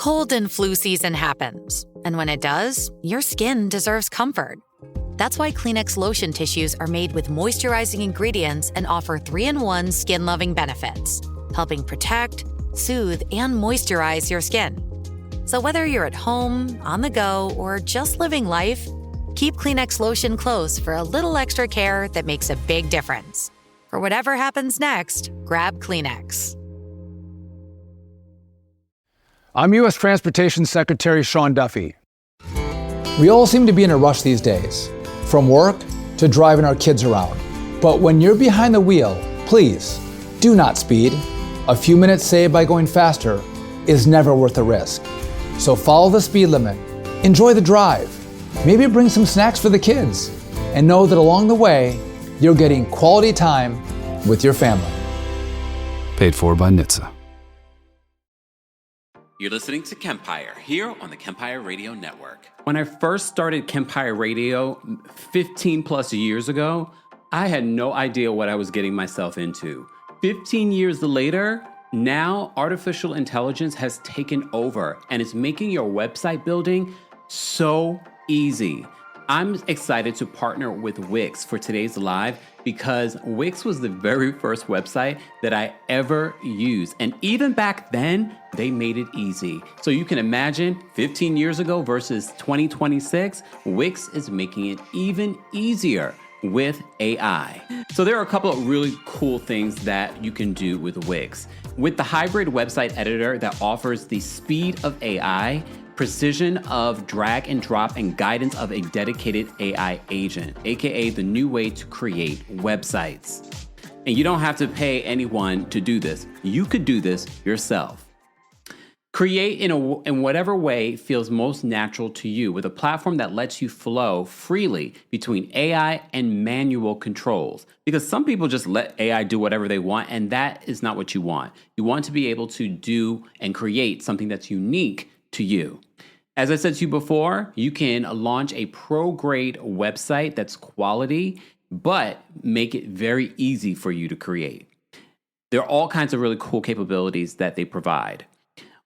Cold and flu season happens, and when it does, your skin deserves comfort. That's why Kleenex lotion tissues are made with moisturizing ingredients and offer 3-in-1 skin-loving benefits, helping protect, soothe, and moisturize your skin. So whether you're at home, on the go, or just living life, keep Kleenex lotion close for a little extra care that makes a big difference. For whatever happens next, grab Kleenex. I'm U.S. Transportation Secretary Sean Duffy. We all seem to be in a rush these days, from work to driving our kids around. But when you're behind the wheel, please do not speed. A few minutes saved by going faster is never worth the risk. So follow the speed limit, enjoy the drive, maybe bring some snacks for the kids, and know that along the way, you're getting quality time with your family. Paid for by NHTSA. You're listening to Kempire here on the Kempire Radio Network. When I first started Kempire Radio 15 plus years ago, I had no idea what I was getting myself into. 15 years later, now artificial intelligence has taken over and it's making your website building so easy. I'm excited to partner with Wix for today's live because Wix was the very first website that I ever used. And even back then, they made it easy. So you can imagine 15 years ago versus 2026, Wix is making it even easier with AI. So there are a couple of really cool things that you can do with Wix. With the hybrid website editor that offers the speed of AI, precision of drag and drop, and guidance of a dedicated AI agent, aka the new way to create websites. And you don't have to pay anyone to do this. You could do this yourself. Create in whatever way feels most natural to you with a platform that lets you flow freely between AI and manual controls. Because some people just let AI do whatever they want, and that is not what you want. You want to be able to do and create something that's unique to you. As I said to you before, you can launch a pro-grade website that's quality, but make it very easy for you to create. There are all kinds of really cool capabilities that they provide.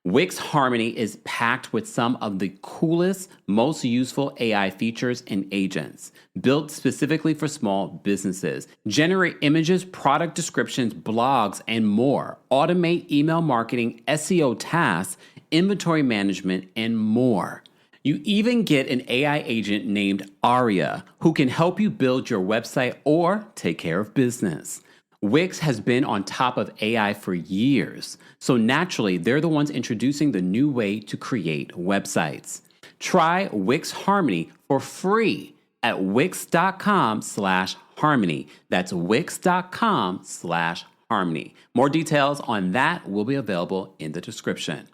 Wix Harmony is packed with some of the coolest, most useful AI features and agents, built specifically for small businesses. Generate images, product descriptions, blogs, and more. Automate email marketing, SEO tasks, inventory management, and more. You even get an AI agent named Aria who can help you build your website or take care of business. Wix has been on top of AI for years, so naturally, they're the ones introducing the new way to create websites. Try Wix Harmony for free at wix.com/harmony. That's wix.com/harmony. More details on that will be available in the description.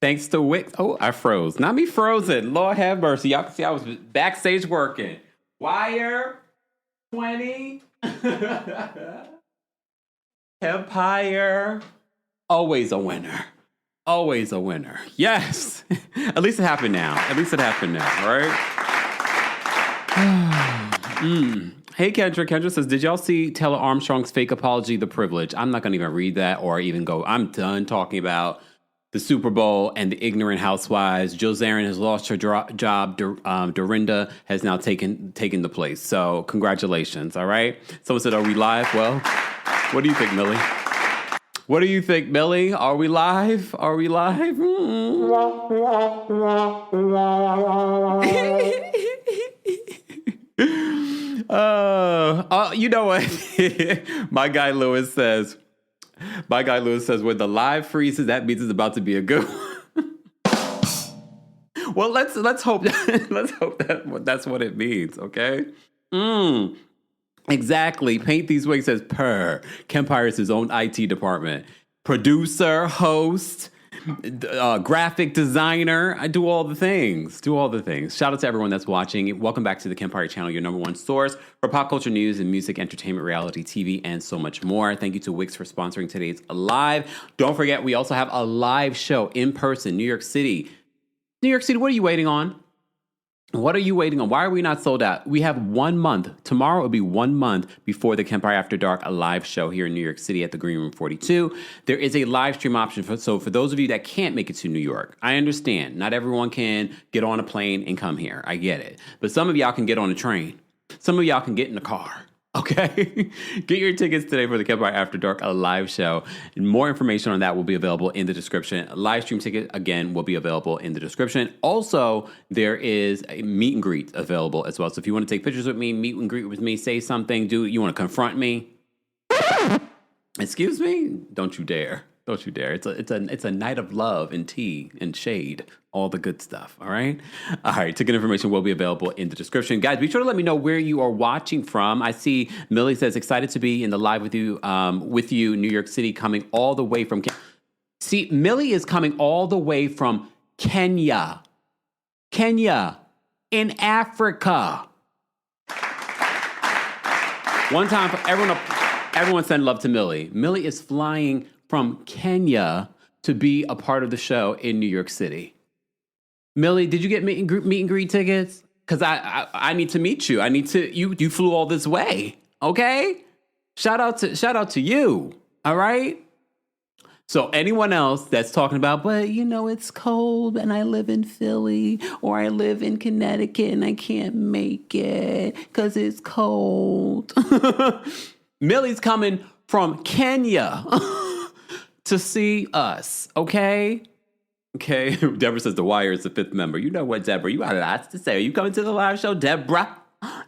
Thanks to Wix. Oh, I froze. Not me frozen. Lord have mercy. Y'all can see I was backstage working. Wire 20. Empire. Always a winner. Always a winner. Yes. At least it happened now. Right? Hey, Kendra. Kendra says, did y'all see Taylor Armstrong's fake apology, The Privilege? I'm not going to even read that or even go. I'm done talking about the Super Bowl and the ignorant housewives. Jill Zarin has lost her job. Dorinda has now taken the place. So congratulations, all right? Someone said, are we live? Well, what do you think, Millie? What do you think, Millie? Are we live? Are we live? You know what? My guy Lewis says, when the live freezes, that means it's about to be a good one. Well, let's hope that that's what it means, okay? Exactly. Paint These Wigs says, Kempire is his own IT department. Producer, host, graphic designer. I do all the things. Shout out to everyone that's watching. Welcome back to the Kempire channel, your number one source for pop culture news and music, entertainment, reality TV, and so much more. Thank you to Wix for sponsoring today's live. Don't forget, we also have a live show in person, New York City. New York City, what are you waiting on? What are you waiting on? Why are we not sold out? We have 1 month. Tomorrow will be 1 month before the Kempire After Dark, a live show here in New York City at the Green Room 42. There is a live stream option. So for those of you that can't make it to New York, I understand. Not everyone can get on a plane and come here. I get it. But some of y'all can get on a train. Some of y'all can get in the car. Okay? Get your tickets today for the Kempire After Dark, a live show. More information on that will be available in the description. A live stream ticket, again, will be available in the description. Also, there is a meet and greet available as well. So if you want to take pictures with me, meet and greet with me, say something, you want to confront me? Excuse me? Don't you dare. Don't you dare. It's a night of love and tea and shade. All the good stuff, all right? All right, ticket information will be available in the description. Guys, be sure to let me know where you are watching from. I see Millie says, excited to be in the live with you, New York City, coming all the way from... See, Millie is coming all the way from Kenya. Kenya, in Africa. One time, everyone send love to Millie. Millie is flying from Kenya to be a part of the show in New York City. Millie, did you get meet and greet tickets? Because I need to meet you. I need to. You flew all this way, okay? Shout out to you. All right. So anyone else that's talking about, but it's cold and I live in Philly or I live in Connecticut and I can't make it because it's cold. Millie's coming from Kenya to see us, okay? Okay, Deborah says The Wire is the fifth member. You know what, Deborah? You got a lot to say. Are you coming to the live show, Deborah?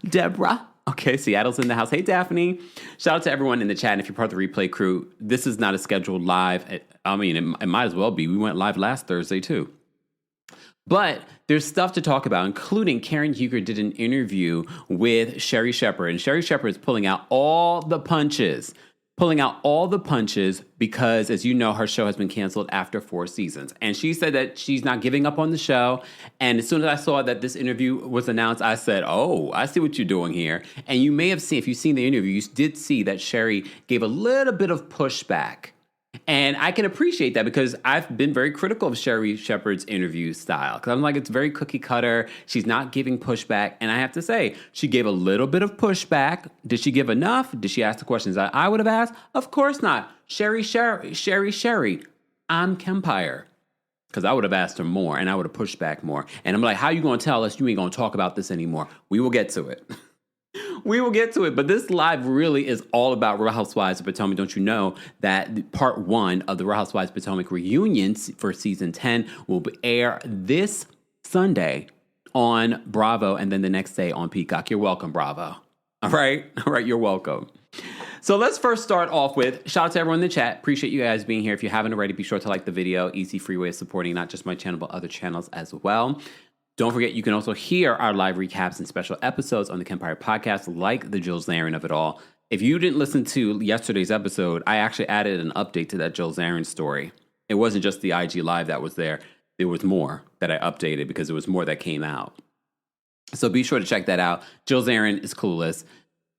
Deborah? Okay, Seattle's in the house. Hey, Daphne. Shout out to everyone in the chat. And if you're part of the replay crew, this is not a scheduled live. I mean, it might as well be. We went live last Thursday, too. But there's stuff to talk about, including Karen Huger did an interview with Sherry Shepherd. And Sherry Shepherd is pulling out all the punches because, as you know, her show has been canceled after 4 seasons. And she said that she's not giving up on the show. And as soon as I saw that this interview was announced, I said, oh, I see what you're doing here. And you may have seen, if you've seen the interview, you did see that Sherry gave a little bit of pushback. And I can appreciate that because I've been very critical of Sherry Shepherd's interview style. Because I'm like, it's very cookie cutter. She's not giving pushback. And I have to say, she gave a little bit of pushback. Did she give enough? Did she ask the questions that I would have asked? Of course not. Sherry, I'm Kempire. Because I would have asked her more and I would have pushed back more. And I'm like, how you going to tell us you ain't going to talk about this anymore? We will get to it. We will get to it, but this live really is all about Real Housewives of Potomac. Don't you know that part 1 of the Real Housewives of Potomac reunion for season 10 will air this Sunday on Bravo and then the next day on Peacock. You're welcome, Bravo. All right, you're welcome. So let's first start off with shout out to everyone in the chat. Appreciate you guys being here. If you haven't already, be sure to like the video. Easy, free way of supporting not just my channel, but other channels as well. Don't forget, you can also hear our live recaps and special episodes on the Kempire podcast, like the Jill Zarin of it all. If you didn't listen to yesterday's episode, I actually added an update to that Jill Zarin story. It wasn't just the IG Live that was there. There was more that I updated because there was more that came out. So be sure to check that out. Jill Zarin is clueless.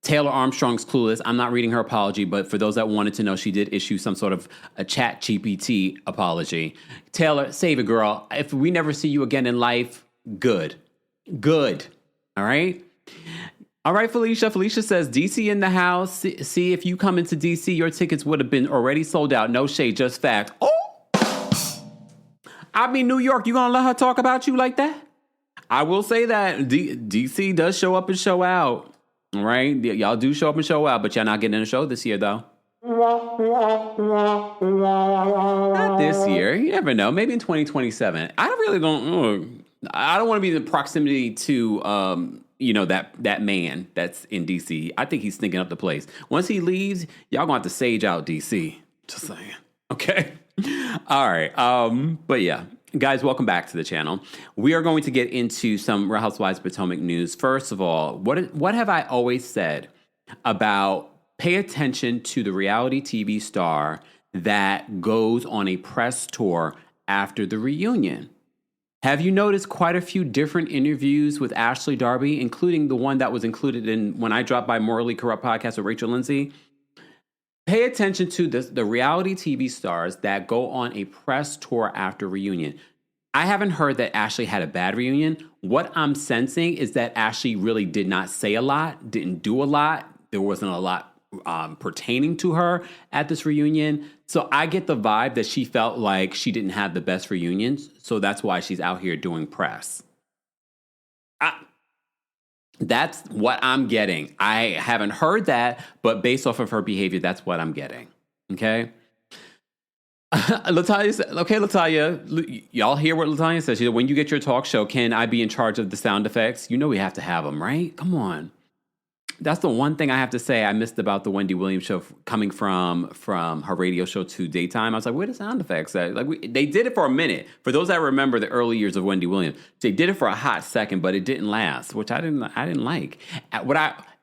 Taylor Armstrong's clueless. I'm not reading her apology, but for those that wanted to know, she did issue some sort of a chat GPT apology. Taylor, save it, girl. If we never see you again in life, good. All right. Felicia. Felicia says, DC in the house. See, if you come into DC, your tickets would have been already sold out. No shade, just fact. Oh, I mean, New York, you gonna let her talk about you like that? I will say that DC does show up and show out. All right. Y'all do show up and show out, but y'all not getting in a show this year, though. Not this year. You never know. Maybe in 2027. I don't want to be in proximity to, that man that's in D.C. I think he's stinking up the place. Once he leaves, y'all gonna have to sage out D.C. Just saying. Okay. All right. But yeah, guys, welcome back to the channel. We are going to get into some Real Housewives of Potomac news. First of all, what have I always said about pay attention to the reality TV star that goes on a press tour after the reunion? Have you noticed quite a few different interviews with Ashley Darby, including the one that was included in when I dropped by Morally Corrupt podcast with Rachel Lindsay? Pay attention to the reality TV stars that go on a press tour after reunion. I haven't heard that Ashley had a bad reunion. What I'm sensing is that Ashley really did not say a lot, didn't do a lot. There wasn't a lot pertaining to her at this reunion. So I get the vibe that she felt like she didn't have the best reunions. So that's why she's out here doing press. That's what I'm getting. I haven't heard that, but based off of her behavior, that's what I'm getting. Okay? Latanya said, okay, Latanya, y'all hear what Latanya says. She said, when you get your talk show, can I be in charge of the sound effects? You know we have to have them, right? Come on. That's the one thing I have to say I missed about the Wendy Williams show coming from her radio show to daytime. I was like, where are the sound effects at? Like they did it for a minute. For those that remember the early years of Wendy Williams, they did it for a hot second, but it didn't last, which I didn't like.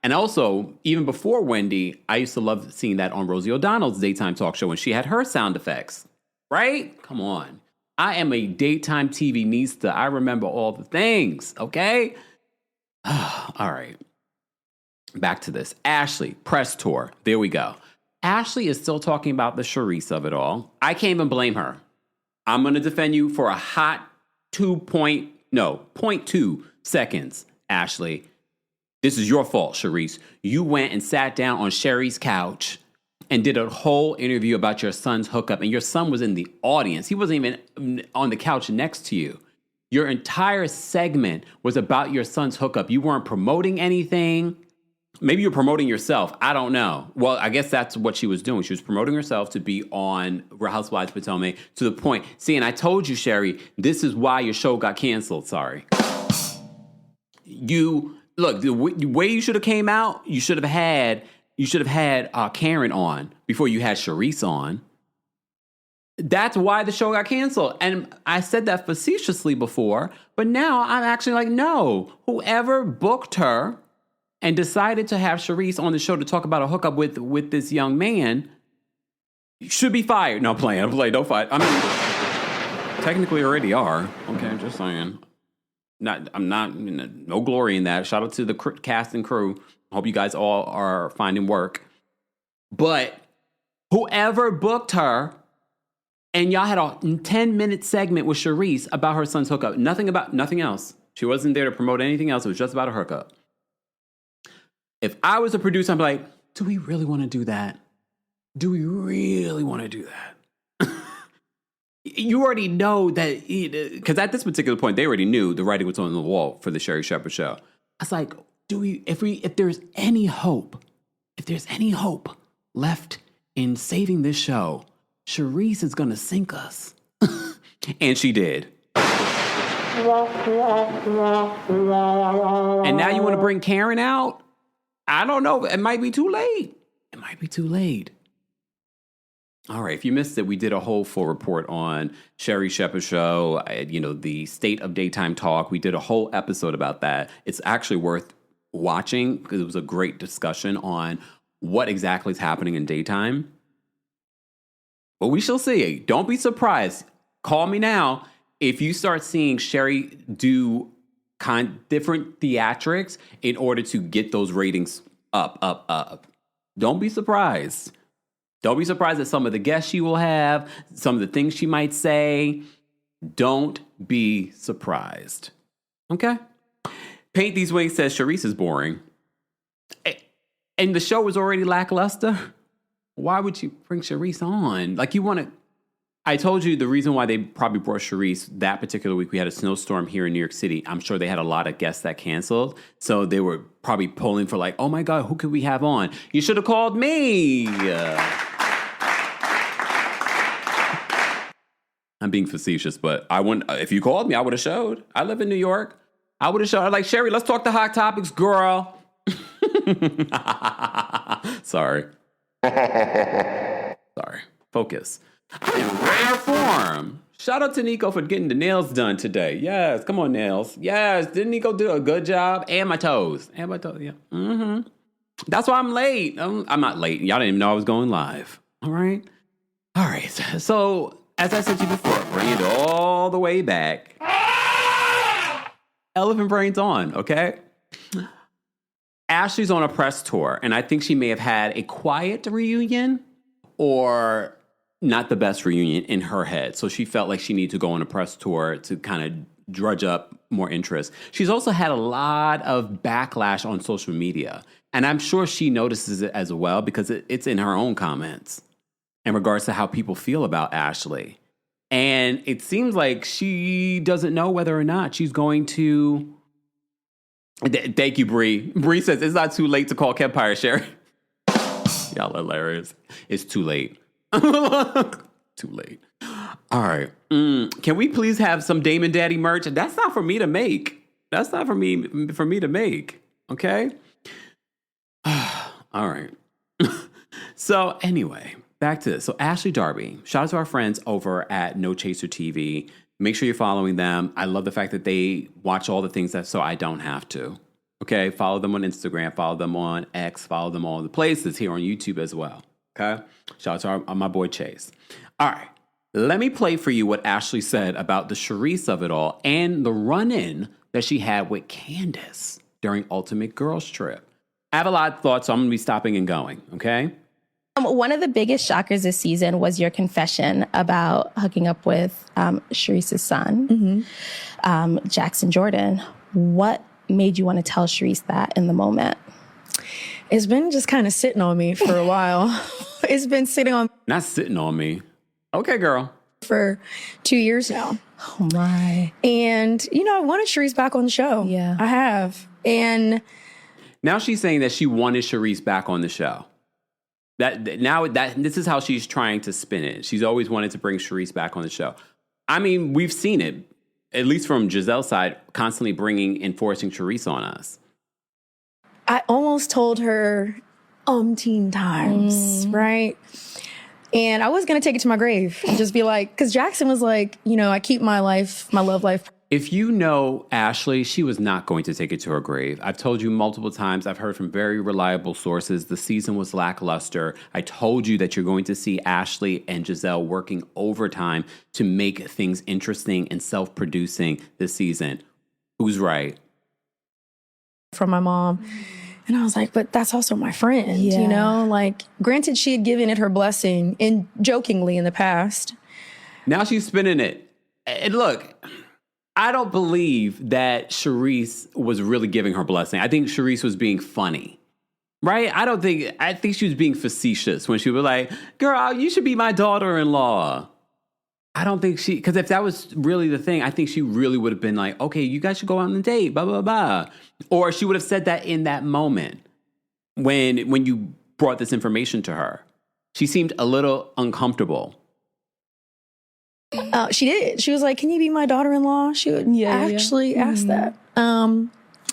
And also, even before Wendy, I used to love seeing that on Rosie O'Donnell's daytime talk show when she had her sound effects. Right? Come on. I am a daytime TV nista. I remember all the things, okay? All right. Back to this. Ashley, press tour. There we go. Ashley is still talking about the Charisse of it all. I can't even blame her. I'm going to defend you for a hot 0.2 seconds, Ashley. This is your fault, Charisse. You went and sat down on Sherry's couch and did a whole interview about your son's hookup, and your son was in the audience. He wasn't even on the couch next to you. Your entire segment was about your son's hookup. You weren't promoting anything. Maybe you're promoting yourself. I don't know. Well, I guess that's what she was doing. She was promoting herself to be on Real Housewives of Potomac to the point. See, and I told you, Sherry, this is why your show got canceled. Sorry. Look, the way you should have came out, you should have had Karen on before you had Charisse on. That's why the show got canceled. And I said that facetiously before, but now I'm actually like, no. Whoever booked her and decided to have Charisse on the show to talk about a hookup with this young man should be fired. No, I'm playing. Don't fight. I mean, technically already are. Okay, I'm just saying. No glory in that. Shout out to the cast and crew. Hope you guys all are finding work. But whoever booked her, and y'all had a 10-minute segment with Charisse about her son's hookup. Nothing else. She wasn't there to promote anything else. It was just about a hookup. If I was a producer, I'd be like, do we really want to do that? Do we really want to do that? You already know that, because at this particular point, they already knew the writing was on the wall for the Sherry Shepherd show. I was like, if there's any hope left in saving this show, Charisse is going to sink us. And she did. And now you want to bring Karen out? I don't know. It might be too late. All right. If you missed it, we did a whole full report on Sherry Shepherd show, the state of daytime talk. We did a whole episode about that. It's actually worth watching because it was a great discussion on what exactly is happening in daytime. But we shall see. Don't be surprised. Call me now if you start seeing Sherry do different theatrics in order to get those ratings up. Don't be surprised. Don't be surprised at some of the guests she will have, some of the things she might say. Don't be surprised. Okay? Paint These Wings says Charisse is boring. And the show was already lackluster. Why would you bring Charisse on? Like, you want to... I told you the reason why they probably brought Charisse that particular week. We had a snowstorm here in New York City. I'm sure they had a lot of guests that canceled. So they were probably pulling for like, oh my God, who could we have on? You should have called me. I'm being facetious, but I wouldn't. If you called me, I would have showed. I live in New York. I would have showed. I'm like, Sherry, let's talk the hot topics, girl. Sorry. Focus. I'm in rare form. Shout out to Nico for getting the nails done today. Yes, come on, nails. Yes, didn't Nico do a good job? And my toes. Yeah. Mm-hmm. That's why I'm late. I'm not late. Y'all didn't even know I was going live. All right. So, as I said to you before, bring it all the way back. Elephant brains on, okay? Ashley's on a press tour, and I think she may have had a quiet reunion or not the best reunion in her head. So she felt like she needed to go on a press tour to kind of drudge up more interest. She's also had a lot of backlash on social media. And I'm sure she notices it as well because it's in her own comments in regards to how people feel about Ashley. And it seems like she doesn't know whether or not she's going to... Thank you, Bree. Bree says, it's not too late to call Kempire, Sherry. Y'all are hilarious. It's too late. Too late. All right. Can we please have some Damon Daddy merch? That's not for me to make. That's not for me to make. Okay? All right. So anyway, back to this. So Ashley Darby, shout out to our friends over at No Chaser TV. Make sure you're following them. I love the fact that they watch all the things so I don't have to. Okay? Follow them on Instagram. Follow them on X. Follow them all the places here on YouTube as well. Okay? Shout out to my boy Chase. All right. Let me play for you what Ashley said about the Charisse of it all and the run-in that she had with Candace during Ultimate Girls Trip. I have a lot of thoughts, so I'm going to be stopping and going, okay? One of the biggest shockers this season was your confession about hooking up with Charisse's son, Jackson Jordan. What made you want to tell Charisse that in the moment? It's been just kind of sitting on me for a while. It's been sitting on... Not sitting on me. Okay, girl. For 2 years now. Oh, my. And, I wanted Charisse back on the show. Yeah. I have. And... Now she's saying that she wanted Charisse back on the show. This is how she's trying to spin it. She's always wanted to bring Charisse back on the show. I mean, we've seen it, at least from Giselle's side, constantly enforcing Charisse on us. I almost told her umpteen times, right? And I was going to take it to my grave and just be like, because Jackson was like, I keep my love life. If you know Ashley, she was not going to take it to her grave. I've told you multiple times, I've heard from very reliable sources, the season was lackluster. I told you that you're going to see Ashley and Giselle working overtime to make things interesting and self-producing this season. Who's right? From my mom. And I was like, but that's also my friend, granted she had given it her blessing jokingly in the past. Now she's spinning it. And look, I don't believe that Charisse was really giving her blessing. I think Charisse was being funny, right? I think she was being facetious when she was like, girl, you should be my daughter-in-law. I don't think because if that was really the thing, I think she really would have been like, okay, you guys should go on a date, blah, blah, blah. Or she would have said that in that moment when you brought this information to her. She seemed a little uncomfortable. She did. She was like, can you be my daughter-in-law? She would actually ask that.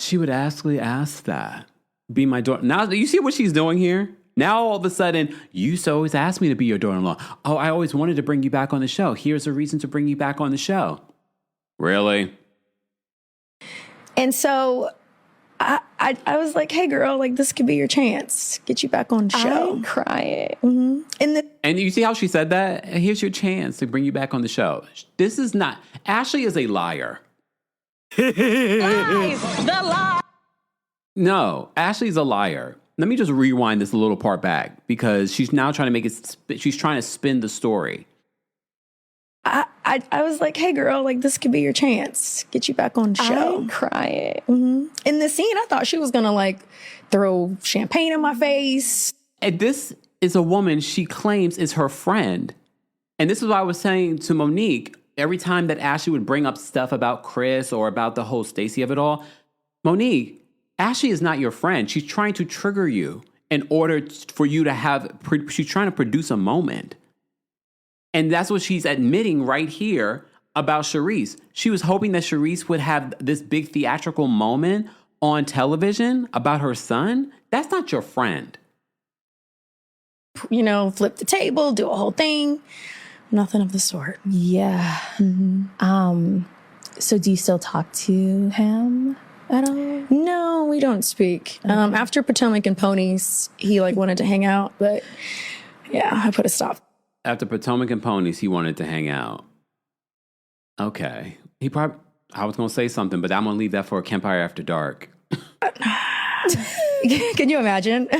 She would actually ask that. Be my daughter. Now, you see what she's doing here? Now, all of a sudden, you used to always ask me to be your daughter-in-law. Oh, I always wanted to bring you back on the show. Here's a reason to bring you back on the show. Really? And so I was like, hey, girl, this could be your chance. Get you back on the show. I'm crying. Mm-hmm. And you see how she said that? Here's your chance to bring you back on the show. This is not... Ashley is a liar. Lies! The lie! No, Ashley's a liar. Let me just rewind this little part back because she's now trying to make it... She's trying to spin the story. I was like, hey, girl, this could be your chance. Get you back on the show. I'm crying. Mm-hmm. In the scene, I thought she was going to, throw champagne in my face. And this is a woman she claims is her friend. And this is what I was saying to Monique. Every time that Ashley would bring up stuff about Chris or about the whole Stacey of it all, Monique, Ashley is not your friend. She's trying to trigger you in order for you to she's trying to produce a moment. And that's what she's admitting right here about Charisse. She was hoping that Charisse would have this big theatrical moment on television about her son. That's not your friend. Flip the table, do a whole thing. Nothing of the sort. Yeah. Mm-hmm. So do you still talk to him at all? No, we don't speak. Okay. After Potomac and Ponies, he wanted to hang out, but yeah, I put a stop. After Potomac and Ponies, he wanted to hang out. Okay. I was going to say something, but I'm going to leave that for Kempire After Dark. Can you imagine?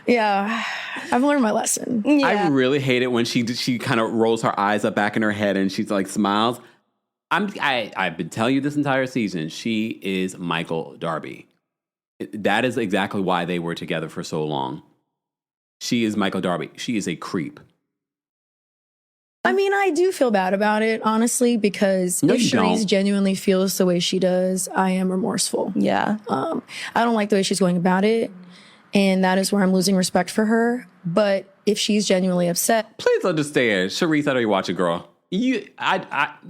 Yeah. I've learned my lesson. Yeah. I really hate it when she kind of rolls her eyes up back in her head and she's like smiles. I've been telling you this entire season, she is Michael Darby. That is exactly why they were together for so long. She is Michael Darby. She is a creep. I mean, I do feel bad about it, honestly, because if Charisse genuinely feels the way she does, I am remorseful. Yeah. I don't like the way she's going about it, and that is where I'm losing respect for her. But if she's genuinely upset, please understand, Charisse, I know you watch it, girl. You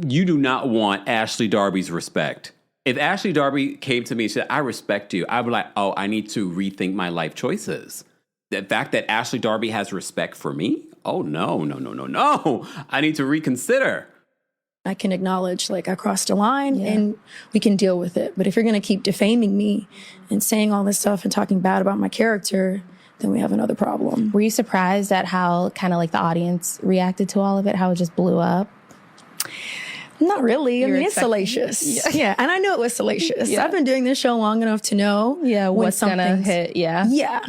do not want Ashley Darby's respect. If Ashley Darby came to me and said, I respect you, I would be like, oh, I need to rethink my life choices. The fact that Ashley Darby has respect for me? Oh, no. I need to reconsider. I can acknowledge, like, I crossed a line and we can deal with it. But if you're going to keep defaming me and saying all this stuff and talking bad about my character, then we have another problem. Were you surprised at how kind of like the audience reacted to all of it, how it just blew up? Not really. I mean, it's salacious. Yeah. And I knew it was salacious. Yeah. I've been doing this show long enough to know what's going to hit. Yeah.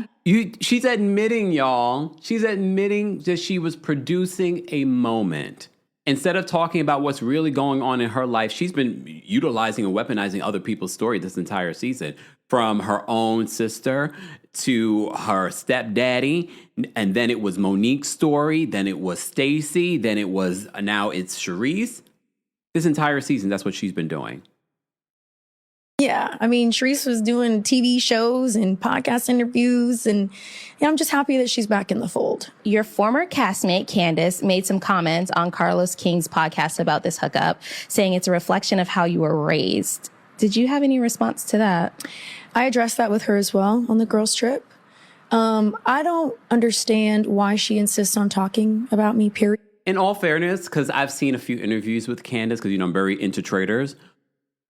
She's admitting, y'all. She's admitting that she was producing a moment. Instead of talking about what's really going on in her life, she's been utilizing and weaponizing other people's story this entire season. From her own sister to her stepdaddy. And then it was Monique's story. Then it was Stacy. Then now it's Charisse. This entire season, that's what she's been doing. Yeah. I mean, Charisse was doing TV shows and podcast interviews, and I'm just happy that she's back in the fold. Your former castmate, Candace, made some comments on Carlos King's podcast about this hookup, saying it's a reflection of how you were raised. Did you have any response to that? I addressed that with her as well on the girls' trip. I don't understand why she insists on talking about me, period. In all fairness, because I've seen a few interviews with Candace, because, I'm very into traders.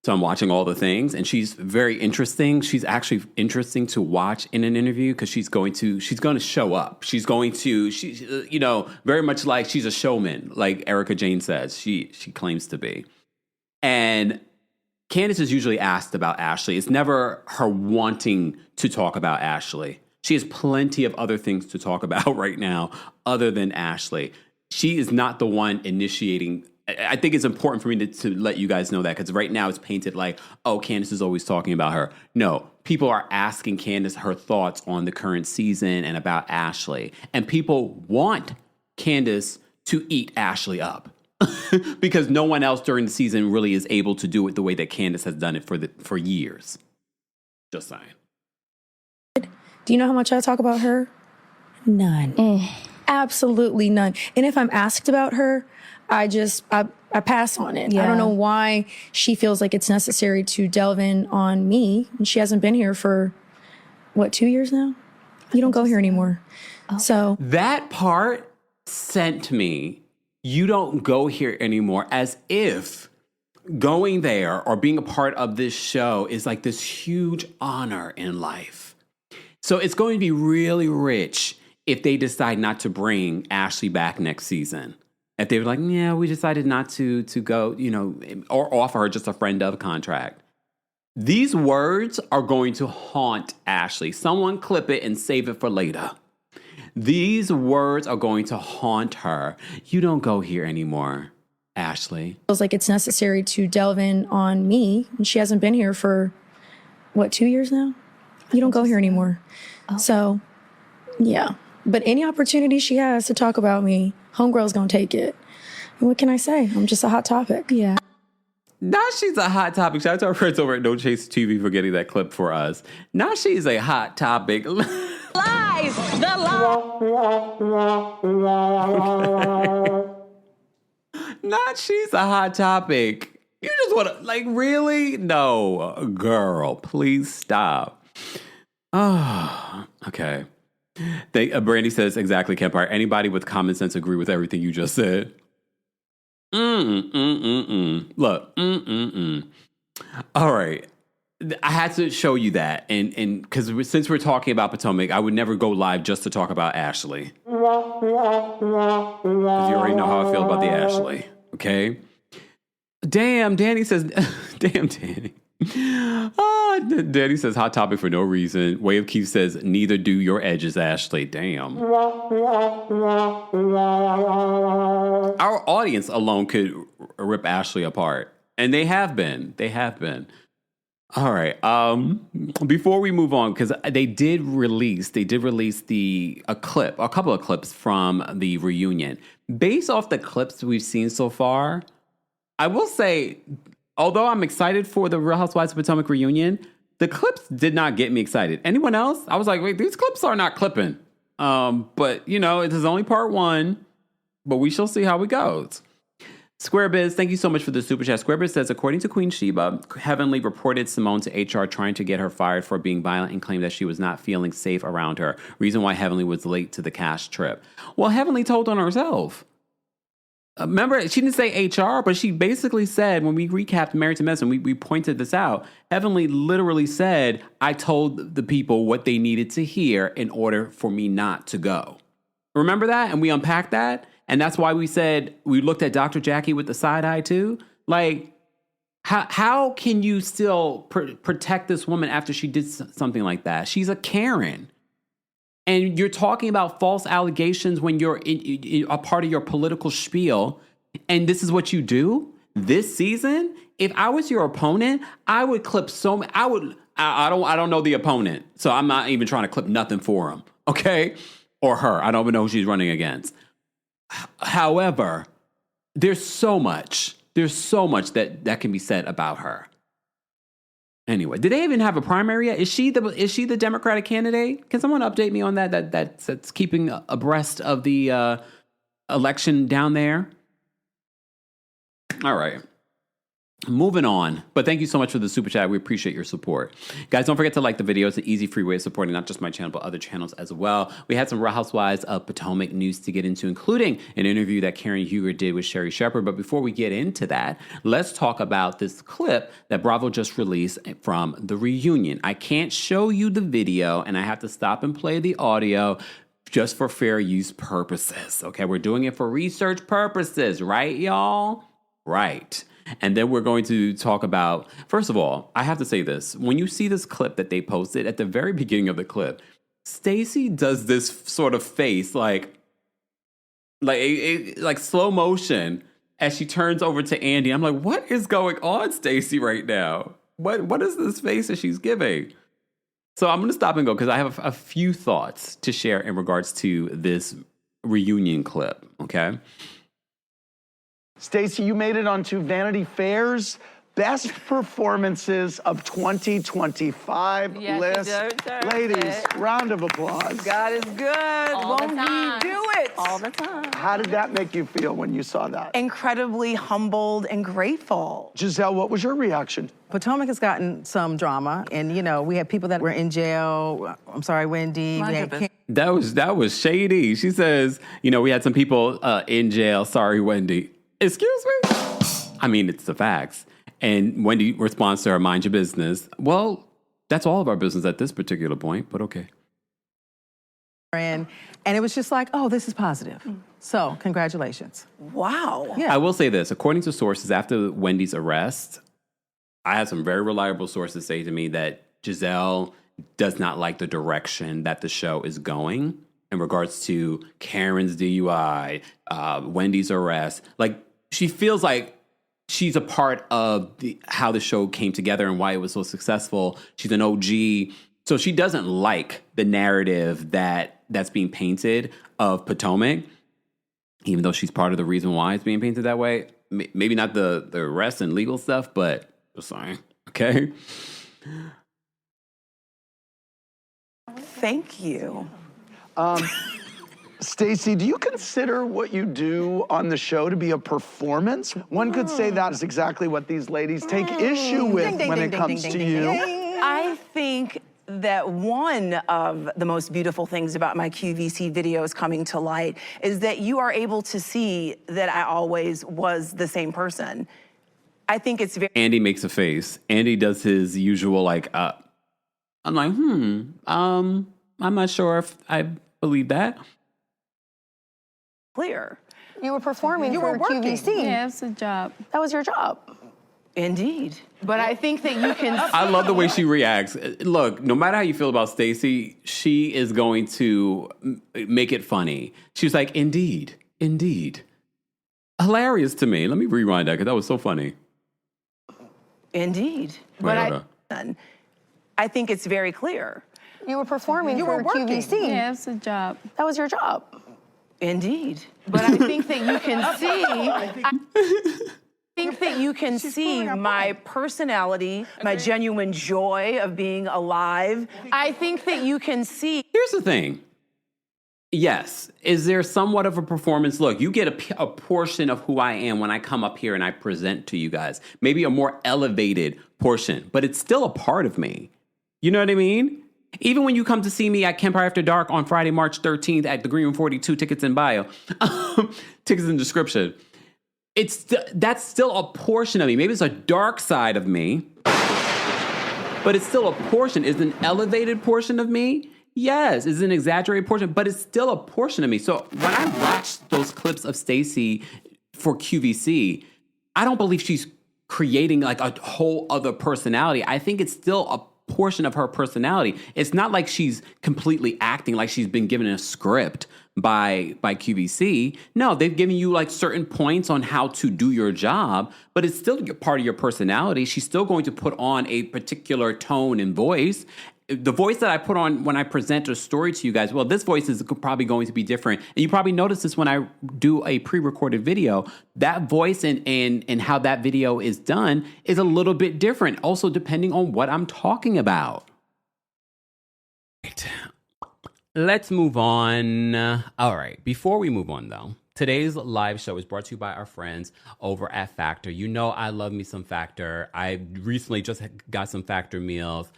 So I'm watching all the things, and she's very interesting. She's actually interesting to watch in an interview because she's going to show up. She's very much like she's a showman, like Erica Jane says. She claims to be. And Candace is usually asked about Ashley. It's never her wanting to talk about Ashley. She has plenty of other things to talk about right now other than Ashley. She is not the one initiating. I think it's important for me to let you guys know that, because right now it's painted like, oh, Candace is always talking about her. No, people are asking Candace her thoughts on the current season and about Ashley. And people want Candace to eat Ashley up because no one else during the season really is able to do it the way that Candace has done it for years. Just saying. Do you know how much I talk about her? None. Absolutely none. And if I'm asked about her, I pass on it. Yeah. I don't know why she feels like it's necessary to delve in on me. And she hasn't been here for, 2 years now? You don't go here anymore. Oh. So that part sent me, you don't go here anymore, as if going there or being a part of this show is like this huge honor in life. So it's going to be really rich if they decide not to bring Ashley back next season. If they were like, yeah, we decided not to go, or offer her just a friend of contract. These words are going to haunt Ashley. Someone clip it and save it for later. These words are going to haunt her. You don't go here anymore, Ashley. Feels like it's necessary to delve in on me. And she hasn't been here for, 2 years now? You don't go here anymore. Oh. So, yeah. But any opportunity she has to talk about me, homegirl's gonna take it. And what can I say? I'm just a hot topic. Yeah. Now she's a hot topic. Shout out to our friends over at No Chase TV for getting that clip for us. Now she's a hot topic. Lies! The lie! Not she's a hot topic. You just want to, really? No, girl, please stop. Oh, okay. Brandy says, exactly, Kempire. Anybody with common sense agree with everything you just said? Look, All right. I had to show you that. And because since we're talking about Potomac, I would never go live just to talk about Ashley. Because you already know how I feel about the Ashley. Okay? Damn, Danny says, damn, Danny. Daddy says, hot topic for no reason. Way of Keith says, neither do your edges, Ashley. Damn. Our audience alone could rip Ashley apart. And they have been. They have been. All right. Before we move on, because they did release a couple of clips from the reunion. Based off the clips we've seen so far, I will say, although I'm excited for the Real Housewives of Potomac reunion, the clips did not get me excited. Anyone else? I was like, wait, these clips are not clipping. But, it is only part one, but we shall see how it goes. SquareBiz, thank you so much for the super chat. SquareBiz says, according to Queen Sheba, Heavenly reported Simone to HR trying to get her fired for being violent and claimed that she was not feeling safe around her. Reason why Heavenly was late to the cash trip. Well, Heavenly told on herself. Remember, she didn't say HR, but she basically said, when we recapped Married to Medicine, we pointed this out. Heavenly literally said, I told the people what they needed to hear in order for me not to go. Remember that? And we unpacked that. And that's why we said, we looked at Dr. Jackie with the side eye too. Like, how can you still protect this woman after she did something like that? She's a Karen. And you're talking about false allegations when you're in a part of your political spiel. And this is what you do this season. If I was your opponent, I would clip I don't know the opponent. So I'm not even trying to clip nothing for him. Okay. Or her. I don't even know who she's running against. However, there's so much that can be said about her. Anyway, did they even have a primary yet? Is she the Democratic candidate? Can someone update me on that? That's keeping abreast of the election down there. All right. Moving on, but thank you so much for the super chat. We appreciate your support. Guys, don't forget to like the video. It's an easy, free way of supporting not just my channel, but other channels as well. We had some Real Housewives of Potomac news to get into, including an interview that Karen Huger did with Sherri Shepherd. But before we get into that, let's talk about this clip that Bravo just released from the reunion. I can't show you the video, and I have to stop and play the audio just for fair use purposes. Okay, we're doing it for research purposes, right, y'all? Right. And then we're going to talk about, first of all, I have to say this. When you see this clip that they posted at the very beginning of the clip, Stacey does this sort of face like slow motion as she turns over to Andy. I'm like, what is going on, Stacey, right now? What is this face that she's giving? So I'm going to stop and go because I have a few thoughts to share in regards to this reunion clip, okay? Stacey, you made it onto Vanity Fair's Best Performances of 2025 list. Ladies, round of applause. God is good. Won't he do it? All the time. How did that make you feel when you saw that? Incredibly humbled and grateful. Giselle, what was your reaction? Potomac has gotten some drama, and we had people that were in jail. I'm sorry, Wendy. That was shady. She says, we had some people in jail. Sorry, Wendy. Excuse me? I mean, it's the facts. And Wendy responds to her, mind your business. Well, that's all of our business at this particular point, but okay. And it was just like, oh, this is positive. So, congratulations. Wow. Yeah. I will say this. According to sources, after Wendy's arrest, I had some very reliable sources say to me that Giselle does not like the direction that the show is going in regards to Karen's DUI, Wendy's arrest. Like, she feels like she's a part of how the show came together and why it was so successful. She's an OG. So she doesn't like the narrative that's being painted of Potomac, even though she's part of the reason why it's being painted that way. Maybe not the arrest and legal stuff, but just saying, okay? Thank you. Stacey, do you consider what you do on the show to be a performance? One could say that is exactly what these ladies take issue with when it comes to you. I think that one of the most beautiful things about my QVC videos coming to light is that you are able to see that I always was the same person. I think it's very... Andy makes a face. Andy does his usual I'm like, I'm not sure if I believe that. Clear. You were performing for QVC. Yeah, it's a job. That was your job. Indeed. But I think that you can... I love the way she reacts. Look, no matter how you feel about Stacey, she is going to make it funny. She's like, indeed. Hilarious to me. Let me rewind that because that was so funny. Indeed. But I think it's very clear. You were performing for QVC. Yeah, it's a job. That was your job. Indeed. But I think that you can see... my personality, my genuine joy of being alive. I think that you can see... Here's the thing. Yes. Is there somewhat of a performance? Look, you get a portion of who I am when I come up here and I present to you guys. Maybe a more elevated portion, but it's still a part of me. You know what I mean? Even when you come to see me at Kempire After Dark on Friday, March 13th at the Green Room 42, tickets in bio, tickets in description. That's still a portion of me. Maybe it's a dark side of me, but it's still a portion. Is an elevated portion of me? Yes. Is an exaggerated portion, but it's still a portion of me. So when I watched those clips of Stacey for QVC, I don't believe she's creating like a whole other personality. I think it's still a portion of her personality. It's not like she's completely acting like she's been given a script by QVC. No, they've given you like certain points on how to do your job, but it's still part of your personality. She's still going to put on a particular tone and voice. The voice that I put on when I present a story to you guys, well, this voice is probably going to be different. And you probably notice this when I do a pre-recorded video. That voice and how that video is done is a little bit different, also depending on what I'm talking about. Right. Let's move on. All right. Before we move on, though, today's live show is brought to you by our friends over at Factor. You know I love me some Factor. I recently just got some Factor meals.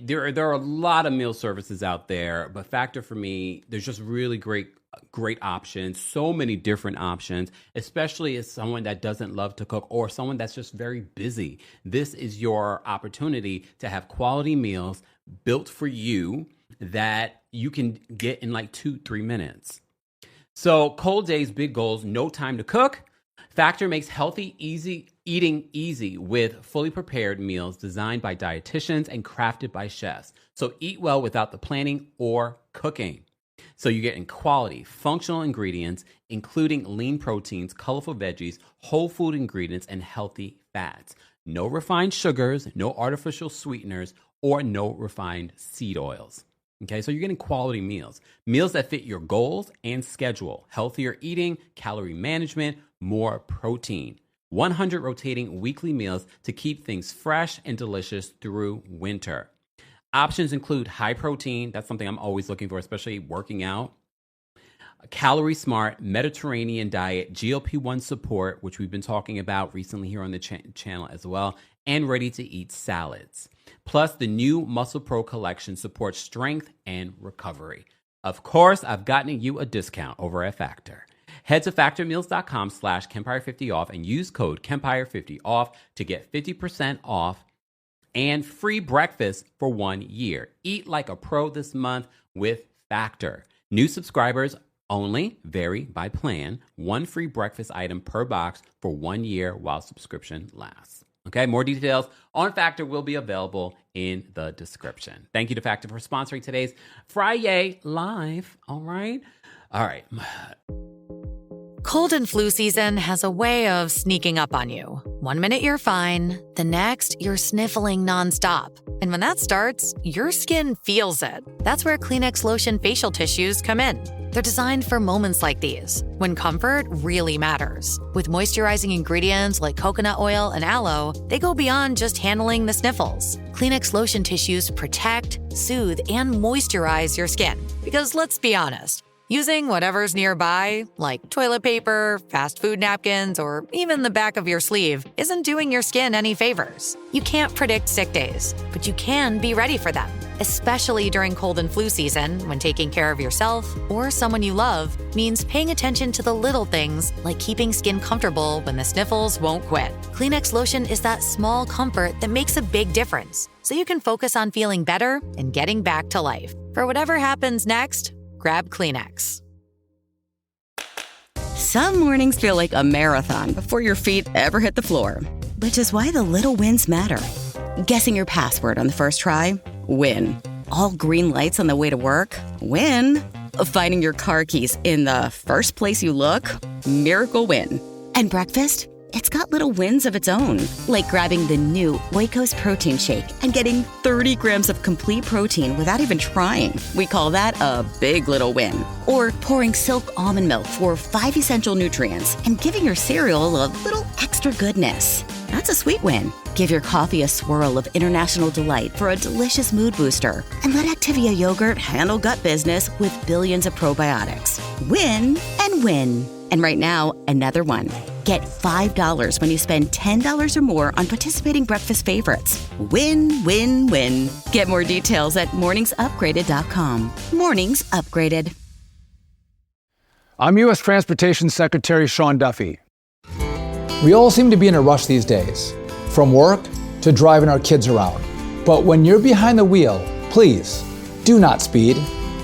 There are a lot of meal services out there, but Factor for me, there's just really great options, so many different options, especially as someone that doesn't love to cook or someone that's just very busy. This is your opportunity to have quality meals built for you that you can get in like 2-3 minutes. So cold days, big goals, no time to cook. Factor makes eating easy with fully prepared meals designed by dietitians and crafted by chefs. So eat well without the planning or cooking. So you're getting quality, functional ingredients, including lean proteins, colorful veggies, whole food ingredients, and healthy fats. No refined sugars, no artificial sweeteners, or no refined seed oils. Okay, so you're getting quality meals that fit your goals and schedule, healthier eating, calorie management, more protein. 100 rotating weekly meals to keep things fresh and delicious through winter. Options include high protein, that's something I'm always looking for, especially working out. A calorie smart Mediterranean diet, GLP-1 support, which we've been talking about recently here on the channel as well, and ready to eat salads. Plus, the new Muscle Pro collection supports strength and recovery. Of course, I've gotten you a discount over at Factor. Head to factormeals.com/Kempire50off and use code Kempire50off to get 50% off and free breakfast for 1 year. Eat like a pro this month with Factor. New subscribers only, vary by plan. 1 free breakfast item per box for 1 year while subscription lasts. Okay, more details on Factor will be available in the description. Thank you to Factor for sponsoring today's Friday Live. All right. Cold and flu season has a way of sneaking up on you. 1 minute you're fine, the next you're sniffling nonstop. And when that starts, your skin feels it. That's where Kleenex lotion facial tissues come in. They're designed for moments like these, when comfort really matters. With moisturizing ingredients like coconut oil and aloe, they go beyond just handling the sniffles. Kleenex lotion tissues protect, soothe, and moisturize your skin. Because let's be honest, using whatever's nearby, like toilet paper, fast food napkins, or even the back of your sleeve, isn't doing your skin any favors. You can't predict sick days, but you can be ready for them, especially during cold and flu season when taking care of yourself or someone you love means paying attention to the little things like keeping skin comfortable when the sniffles won't quit. Kleenex lotion is that small comfort that makes a big difference, so you can focus on feeling better and getting back to life. For whatever happens next, grab Kleenex. Some mornings feel like a marathon before your feet ever hit the floor. which is why the little wins matter. Guessing your password on the first try? Win. All green lights on the way to work? Win. Finding your car keys in the first place you look? Miracle win. And breakfast? It's got little wins of its own, like grabbing the new Oikos protein shake and getting 30 grams of complete protein without even trying. We call that a big little win. Or pouring Silk almond milk for 5 essential nutrients and giving your cereal a little extra goodness. That's a sweet win. Give your coffee a swirl of international delight for a delicious mood booster. And let Activia yogurt handle gut business with billions of probiotics. Win and win. And right now, another one. Get $5 when you spend $10 or more on participating breakfast favorites. Win, win, win. Get more details at morningsupgraded.com. Mornings Upgraded. I'm U.S. Transportation Secretary Sean Duffy. We all seem to be in a rush these days, from work to driving our kids around. But when you're behind the wheel, please do not speed.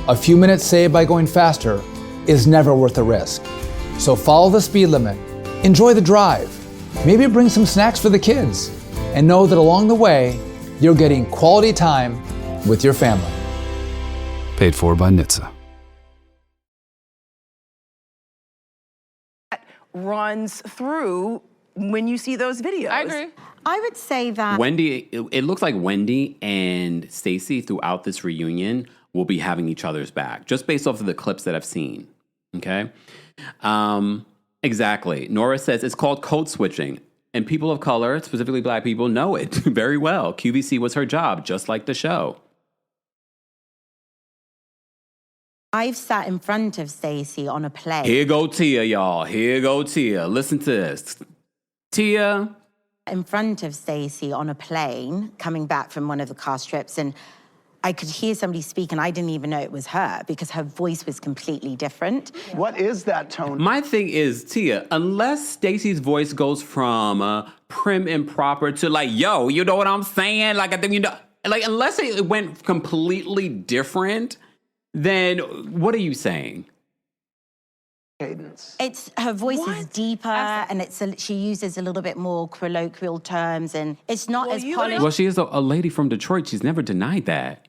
A few minutes saved by going faster is never worth the risk. So follow the speed limit, enjoy the drive, maybe bring some snacks for the kids, and know that along the way, you're getting quality time with your family. Paid for by NHTSA. Runs through when you see those videos. I agree. I would say that Wendy, it looks like Wendy and Stacey throughout this reunion will be having each other's back, just based off of the clips that I've seen. Okay? Exactly. Nora says it's called code switching, and people of color, specifically Black people, know it very well. QVC was her job, just like the show. I've sat in front of Stacey on a plane. Here go Tia, y'all. Here go Tia. Listen to this. Tia. In front of Stacey on a plane, coming back from one of the car trips, and I could hear somebody speak, and I didn't even know it was her because her voice was completely different. What is that tone? My thing is, Tia, unless Stacey's voice goes from prim and proper to like, yo, you know what I'm saying? Like, I think, you know, like, unless it went completely different, then what are you saying? Cadence. It's her voice is deeper, and she uses a little bit more colloquial terms, and it's not as polished. Well, she is a lady from Detroit. She's never denied that.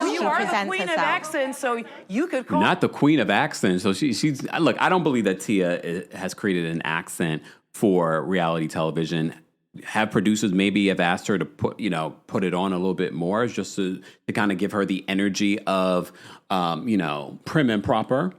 You are the queen of accents, so you could call. Not the queen of accents. So she's look. I don't believe that Tia has created an accent for reality television. Have producers maybe have asked her to put it on a little bit more, just to kind of give her the energy of prim and proper.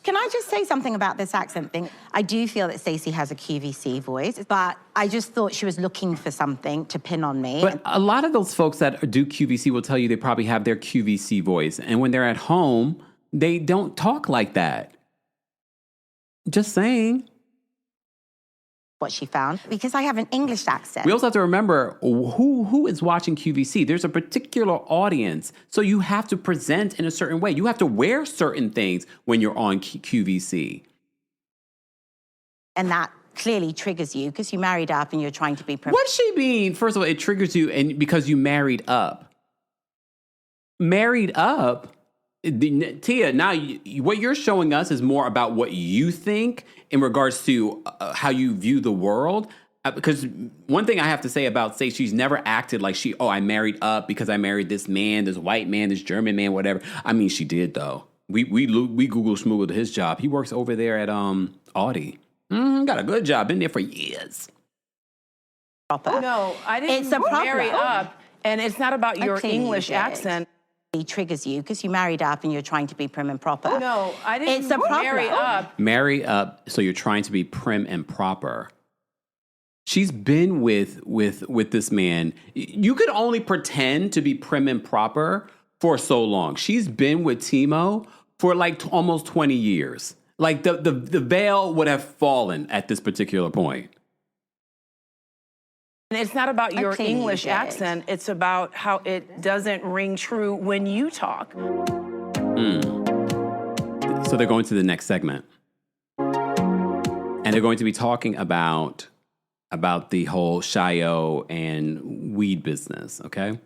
Can I just say something about this accent thing? I do feel that Stacey has a QVC voice, but I just thought she was looking for something to pin on me. But a lot of those folks that do QVC will tell you they probably have their QVC voice. And when they're at home, they don't talk like that. Just saying. What she found, because I have an English accent. We also have to remember who is watching QVC. There's a particular audience, so you have to present in a certain way. You have to wear certain things when you're on QVC. And that clearly triggers you because you married up and you're trying to be... What's she mean? First of all, it triggers you and because you married up. Married up? Tia, now what you're showing us is more about what you think in regards to how you view the world. Because one thing I have to say about Stacey, she's never acted like I married up because I married this man, this white man, this German man, whatever. I mean, she did though. We Google Smoogled his job. He works over there at Audi. Got a good job, been there for years. No, I didn't marry up, and it's not about your English accent. It triggers you because you married up and you're trying to be prim and proper. No, I didn't marry up. Marry up, so you're trying to be prim and proper. She's been with this man. You could only pretend to be prim and proper for so long. She's been with Timo for like almost 20 years. Like the veil would have fallen at this particular point. And it's not about your English accent. It's about how it doesn't ring true when you talk. So they're going to the next segment. And they're going to be talking about the whole Shio and weed business, okay?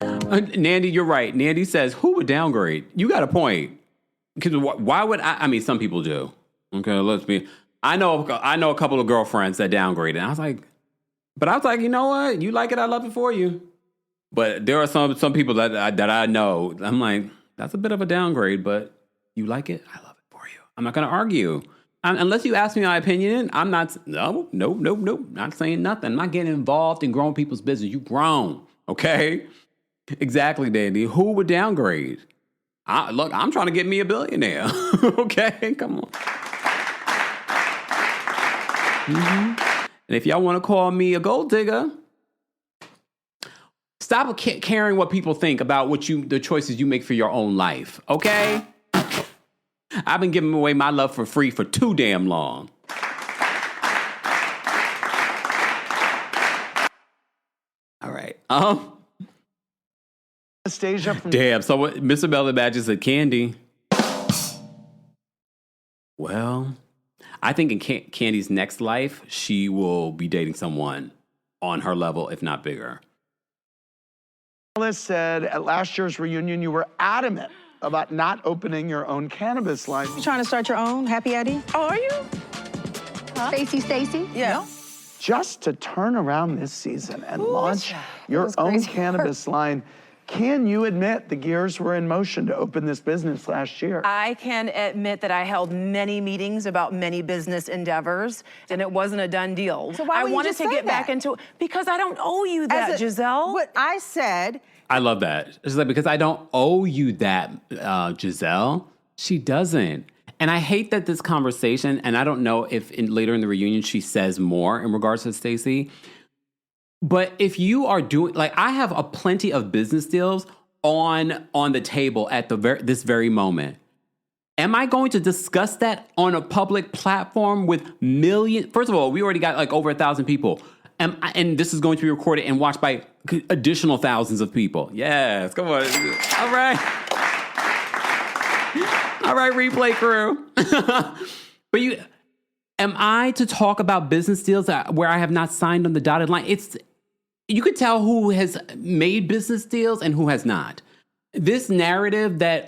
Nandy, you're right. Nandy says, who would downgrade? You got a point. Because why would I mean, some people do. Okay, I know a couple of girlfriends that downgraded. I was like, you know what? You like it, I love it for you. But there are some people that I know. I'm like, that's a bit of a downgrade, but you like it, I love it for you. I'm not going to argue. Unless you ask me my opinion, I'm not, no, not saying nothing. I'm not getting involved in grown people's business. You grown, okay? Exactly, Danny. Who would downgrade? Look, I'm trying to get me a billionaire, okay? Come on. Mm-hmm. And if y'all want to call me a gold digger, stop caring what people think about the choices you make for your own life, okay? I've been giving away my love for free for too damn long. All right. Anastasia. Damn. So what? Mr. Bell imagines said Candy. Well, I think in Candy's next life, she will be dating someone on her level, if not bigger. Alice said at last year's reunion, you were adamant about not opening your own cannabis line. You trying to start your own, Happy Eddie? Oh, are you? Huh? Stacy? Yeah. Just to turn around this season and launch your own cannabis line, can you admit the gears were in motion to open this business last year? I can admit that I held many meetings about many business endeavors, and it wasn't a done deal. So why I would you wanted just to say get back that? into it because I don't owe you that, Giselle. What I said. I love that. It's like, because I don't owe you that, Giselle. She doesn't. And I hate that this conversation, and I don't know if later in the reunion she says more in regards to Stacey. But if you are doing, like, I have a plenty of business deals on the table at this very moment. Am I going to discuss that on a public platform with millions? First of all, we already got like over 1,000 people. And this is going to be recorded and watched by additional thousands of people. Yes, come on. All right. All right, replay crew. But am I to talk about business deals where I have not signed on the dotted line? You could tell who has made business deals and who has not. This narrative that,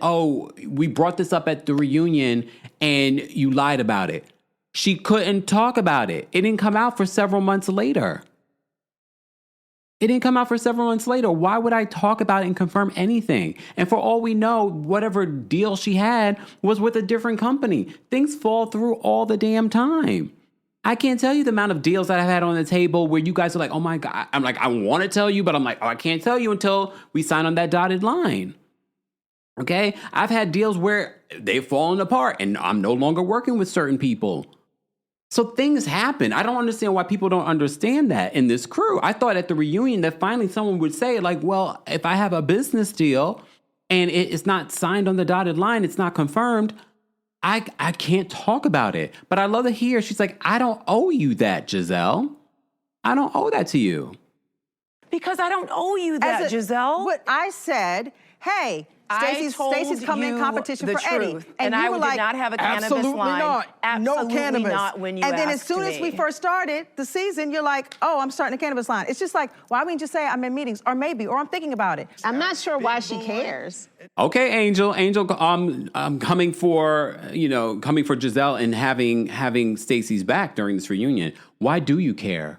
we brought this up at the reunion and you lied about it. She couldn't talk about it. It didn't come out for several months later. Why would I talk about it and confirm anything? And for all we know, whatever deal she had was with a different company. Things fall through all the damn time. I can't tell you the amount of deals that I've had on the table where you guys are like, oh my God. I'm like, I want to tell you, but I'm like, I can't tell you until we sign on that dotted line. Okay? I've had deals where they've fallen apart and I'm no longer working with certain people. So things happen. I don't understand why people don't understand that in this crew. I thought at the reunion that finally someone would say, like, well, if I have a business deal and it's not signed on the dotted line, it's not confirmed, I can't talk about it. But I love to hear she's like, I don't owe you that, Giselle. I don't owe that to you. Because I don't owe you that, Giselle. What I said, hey, Stacey's coming in competition for Eddie. And I did not have a cannabis line. Absolutely Absolutely not. not when you And then as asked soon as me. we first started the season, you're like, oh, I'm starting a cannabis line. It's just like, why wouldn't you say I'm in meetings? Or maybe, or I'm thinking about it. I'm not sure why she cares. Okay, Angel, coming for Giselle and having Stacey's back during this reunion. Why do you care?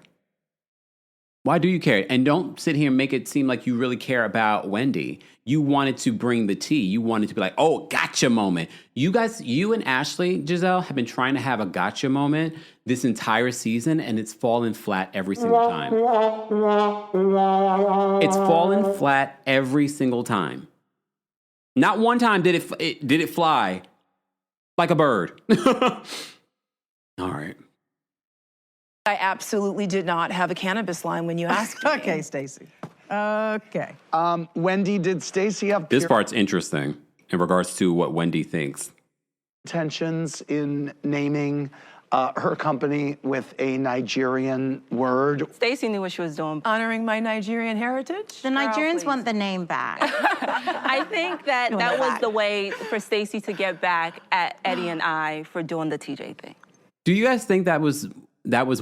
Why do you care? And don't sit here and make it seem like you really care about Wendy. You wanted to bring the tea. You wanted to be like, oh, gotcha moment. You guys, you and Ashley, Giselle, have been trying to have a gotcha moment this entire season, and it's fallen flat every single time. It's fallen flat every single time. Not one time did it fly like a bird. All right. I absolutely did not have a cannabis line when you asked me. Okay, Stacey. Okay. Wendy, did Stacey have This part's interesting in regards to what Wendy thinks. intentions in naming her company with a Nigerian word? Stacey knew what she was doing. Honoring my Nigerian heritage? The Nigerians want the name back. I think that was the way for Stacey to get back at Eddie and I for doing the TJ thing. Do you guys think that was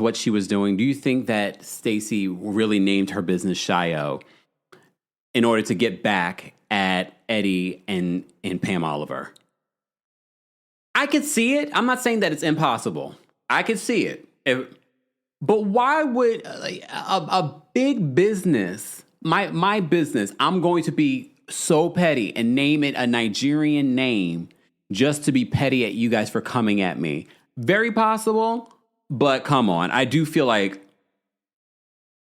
what she was doing? Do you think that Stacey really named her business Shio in order to get back at Eddie and Pam Oliver? I could see it. I'm not saying that it's impossible. I could see it. But why would a big business, my business, I'm going to be so petty and name it a Nigerian name just to be petty at you guys for coming at me? Very possible, but come on. I do feel like,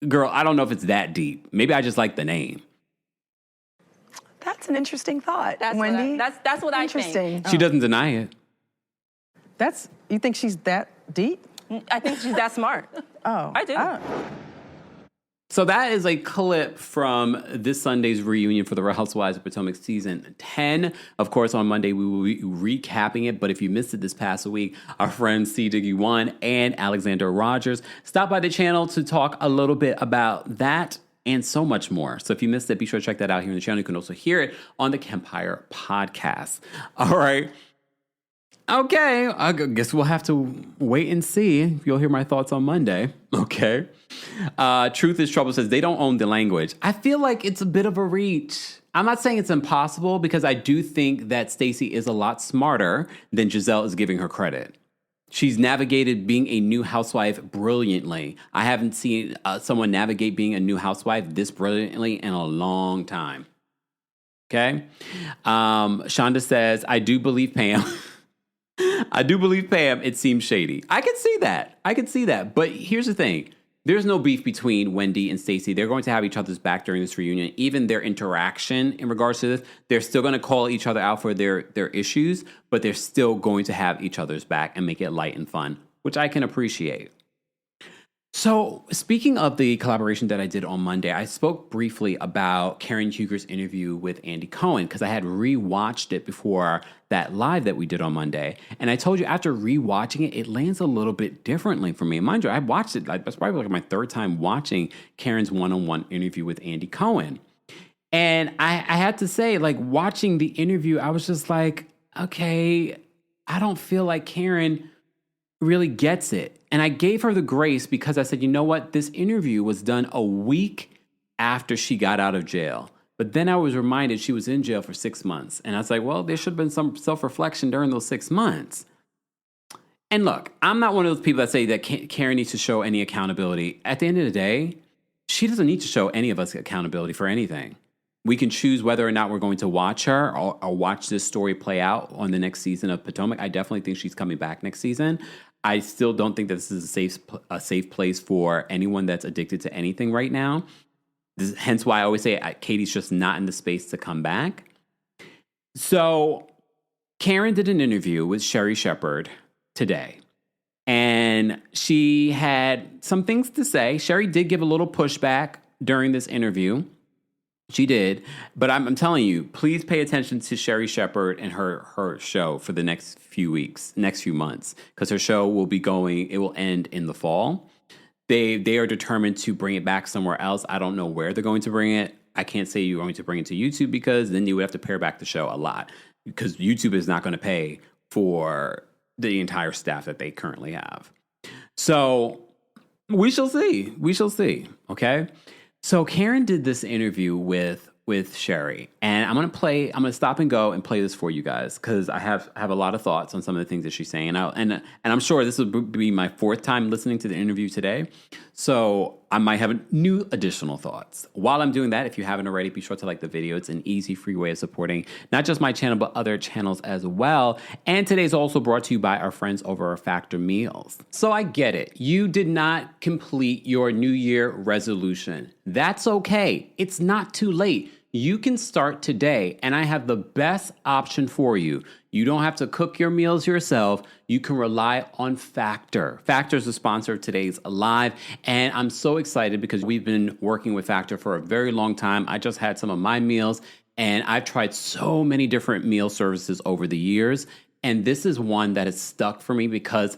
girl, I don't know if it's that deep. Maybe I just like the name. That's an interesting thought, That's Wendy. That's what I think. Interesting. She doesn't deny it. You think she's that deep? I think she's that smart. Oh. I do. So that is a clip from this Sunday's reunion for the Real Housewives of Potomac season 10. Of course, on Monday, we will be recapping it. But if you missed it this past week, our friends C. Diggy One and Alexander Rogers stopped by the channel to talk a little bit about that and so much more. So if you missed it, be sure to check that out here on the channel. You can also hear it on the Kempire podcast. All right. Okay, I guess we'll have to wait and see. You'll hear my thoughts on Monday. Okay. Truth is Trouble says they don't own the language. I feel like it's a bit of a reach. I'm not saying it's impossible because I do think that Stacey is a lot smarter than Giselle is giving her credit. She's navigated being a new housewife brilliantly. I haven't seen someone navigate being a new housewife this brilliantly in a long time. Okay. Shonda says, I do believe Pam. I do believe Pam, it seems shady. I can see that. But here's the thing. There's no beef between Wendy and Stacey. They're going to have each other's back during this reunion. Even their interaction in regards to this, they're still going to call each other out for their issues, but they're still going to have each other's back and make it light and fun, which I can appreciate. So speaking of the collaboration that I did on Monday, I spoke briefly about Karen Huger's interview with Andy Cohen because I had rewatched it before that live that we did on Monday. And I told you after rewatching it, it lands a little bit differently for me. And mind you, I watched it, that's probably like my third time watching Karen's one-on-one interview with Andy Cohen. And I had to say, like, watching the interview, I was just like, okay, I don't feel like Karen really gets it. And I gave her the grace because I said, you know what? This interview was done a week after she got out of jail. But then I was reminded she was in jail for 6 months. And I was like, well, there should have been some self-reflection during those 6 months. And look, I'm not one of those people that say that Karen needs to show any accountability. At the end of the day, she doesn't need to show any of us accountability for anything. We can choose whether or not we're going to watch her or watch this story play out on the next season of Potomac. I definitely think she's coming back next season. I still don't think that this is a safe place for anyone that's addicted to anything right now. Hence why I always say Katie's just not in the space to come back. So Karen did an interview with Sherri Shepherd today, and she had some things to say. Sherri did give a little pushback during this interview. She did, but I'm telling you, please pay attention to Sherri Shepherd and her show for the next few weeks, next few months, because her show it will end in the fall. They are determined to bring it back somewhere else. I don't know where they're going to bring it. I can't say you're going to bring it to YouTube because then you would have to pare back the show a lot because YouTube is not going to pay for the entire staff that they currently have. So we shall see. Okay. So Karen did this interview with Sherri, and I'm gonna stop and go and play this for you guys because I have a lot of thoughts on some of the things that she's saying, and I'm sure this will be my fourth time listening to the interview today, so I might have new additional thoughts. While I'm doing that, if you haven't already, be sure to like the video. It's an easy, free way of supporting not just my channel, but other channels as well. And today's also brought to you by our friends over at Factor Meals. So I get it. You did not complete your New Year resolution. That's okay. It's not too late. You can start today, and I have the best option for you. You don't have to cook your meals yourself. You can rely on Factor. Factor is the sponsor of today's live, and I'm so excited because we've been working with Factor for a very long time. I just had some of my meals, and I've tried so many different meal services over the years, and this is one that has stuck for me because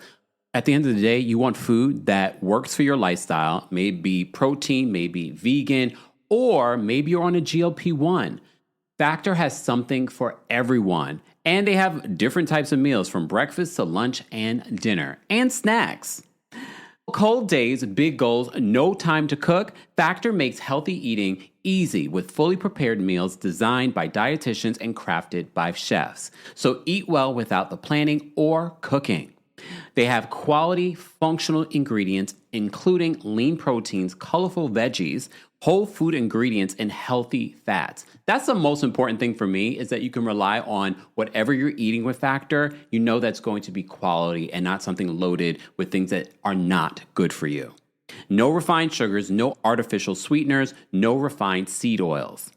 at the end of the day, you want food that works for your lifestyle, maybe protein, maybe vegan, or maybe you're on a GLP-1. Factor has something for everyone. And they have different types of meals from breakfast to lunch and dinner and snacks. Cold days, big goals, no time to cook. Factor makes healthy eating easy with fully prepared meals designed by dietitians and crafted by chefs. So eat well without the planning or cooking. They have quality, functional ingredients, including lean proteins, colorful veggies, whole food ingredients, and healthy fats. That's the most important thing for me, is that you can rely on whatever you're eating with Factor. You know that's going to be quality and not something loaded with things that are not good for you. No refined sugars, no artificial sweeteners, no refined seed oils.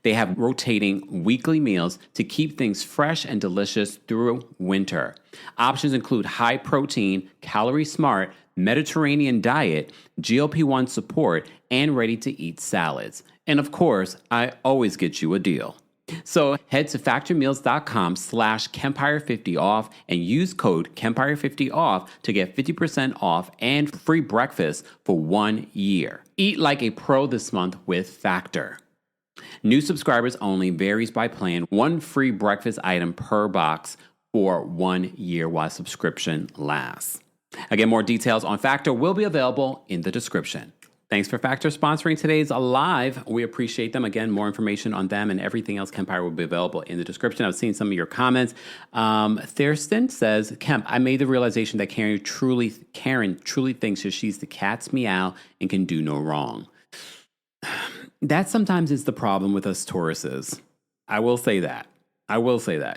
They have rotating weekly meals to keep things fresh and delicious through winter. Options include high protein, calorie smart, Mediterranean diet, GLP-1 support, and ready-to-eat salads. And of course, I always get you a deal. So head to factormeals.com/Kempire50 off and use code Kempire50 off to get 50% off and free breakfast for 1 year. Eat like a pro this month with Factor. New subscribers only, varies by plan. 1 free breakfast item per box for 1 year while subscription lasts. Again, more details on Factor will be available in the description. Thanks for Factor sponsoring today's Live. We appreciate them. Again, more information on them and everything else Kempire will be available in the description. I've seen some of your comments. Thurston says, Kemp, I made the realization that Karen truly thinks that she's the cat's meow and can do no wrong. That sometimes is the problem with us Tauruses. I will say that.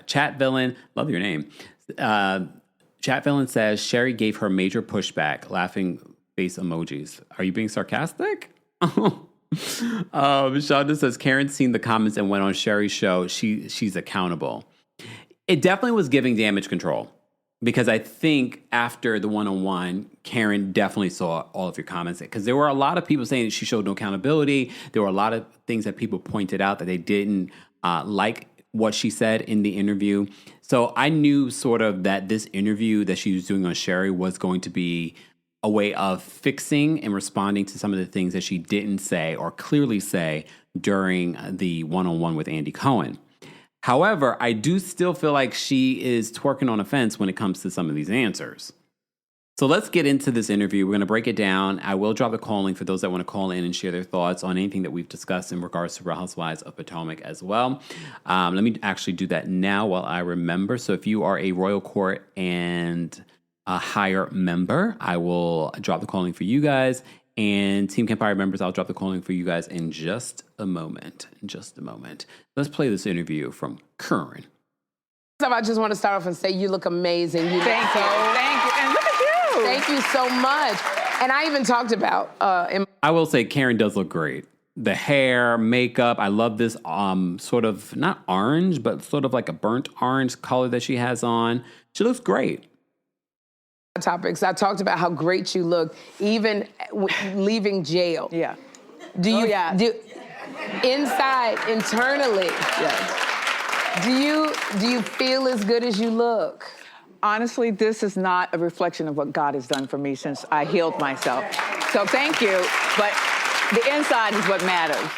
Chat Villain, love your name. Chat Villain says, Sherry gave her major pushback, laughing face emojis. Are you being sarcastic? Shonda says, Karen's seen the comments and went on Sherry's show. She's accountable. It definitely was giving damage control, because I think after the one-on-one, Karen definitely saw all of your comments, because there were a lot of people saying that she showed no accountability. There were a lot of things that people pointed out that they didn't like what she said in the interview. So I knew sort of that this interview that she was doing on Sherry was going to be a way of fixing and responding to some of the things that she didn't say or clearly say during the one-on-one with Andy Cohen. However, I do still feel like she is twerking on a fence when it comes to some of these answers. So let's get into this interview. We're going to break it down. I will drop the call link for those that want to call in and share their thoughts on anything that we've discussed in regards to Real Housewives of Potomac as well. Let me actually do that now while I remember. So if you are a Royal Court and a higher member, I will drop the call link for you guys. And Team Kempire members, I'll drop the call link for you guys in just a moment. Let's play this interview from Karen. I just want to start off and say you look amazing. Thank you. And look at you. Thank you so much. And I even talked about... I will say Karen does look great. The hair, makeup, I love this sort of, not orange, but sort of like a burnt orange color that she has on. She looks great. Topics. I talked about how great you look, even leaving jail. Yeah. Do you... inside, internally... Yes. Do you feel as good as you look? Honestly, this is not a reflection of what God has done for me since I healed myself. So thank you, but the inside is what matters.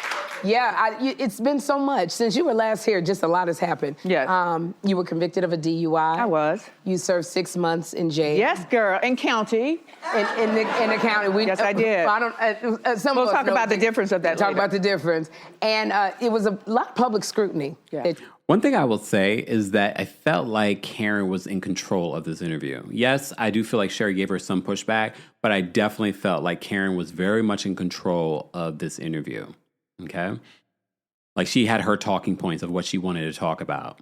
Yeah, it's been so much. Since you were last here, just a lot has happened. Yes. You were convicted of a DUI. I was. You served 6 months in jail. Yes, girl, in county. In the county. Yes, I did. I don't. We'll talk about the difference of that Talk later. about the difference. And it was a lot of public scrutiny. Yeah. One thing I will say is that I felt like Karen was in control of this interview. Yes, I do feel like Sherry gave her some pushback, but I definitely felt like Karen was very much in control of this interview. Okay? Like she had her talking points of what she wanted to talk about.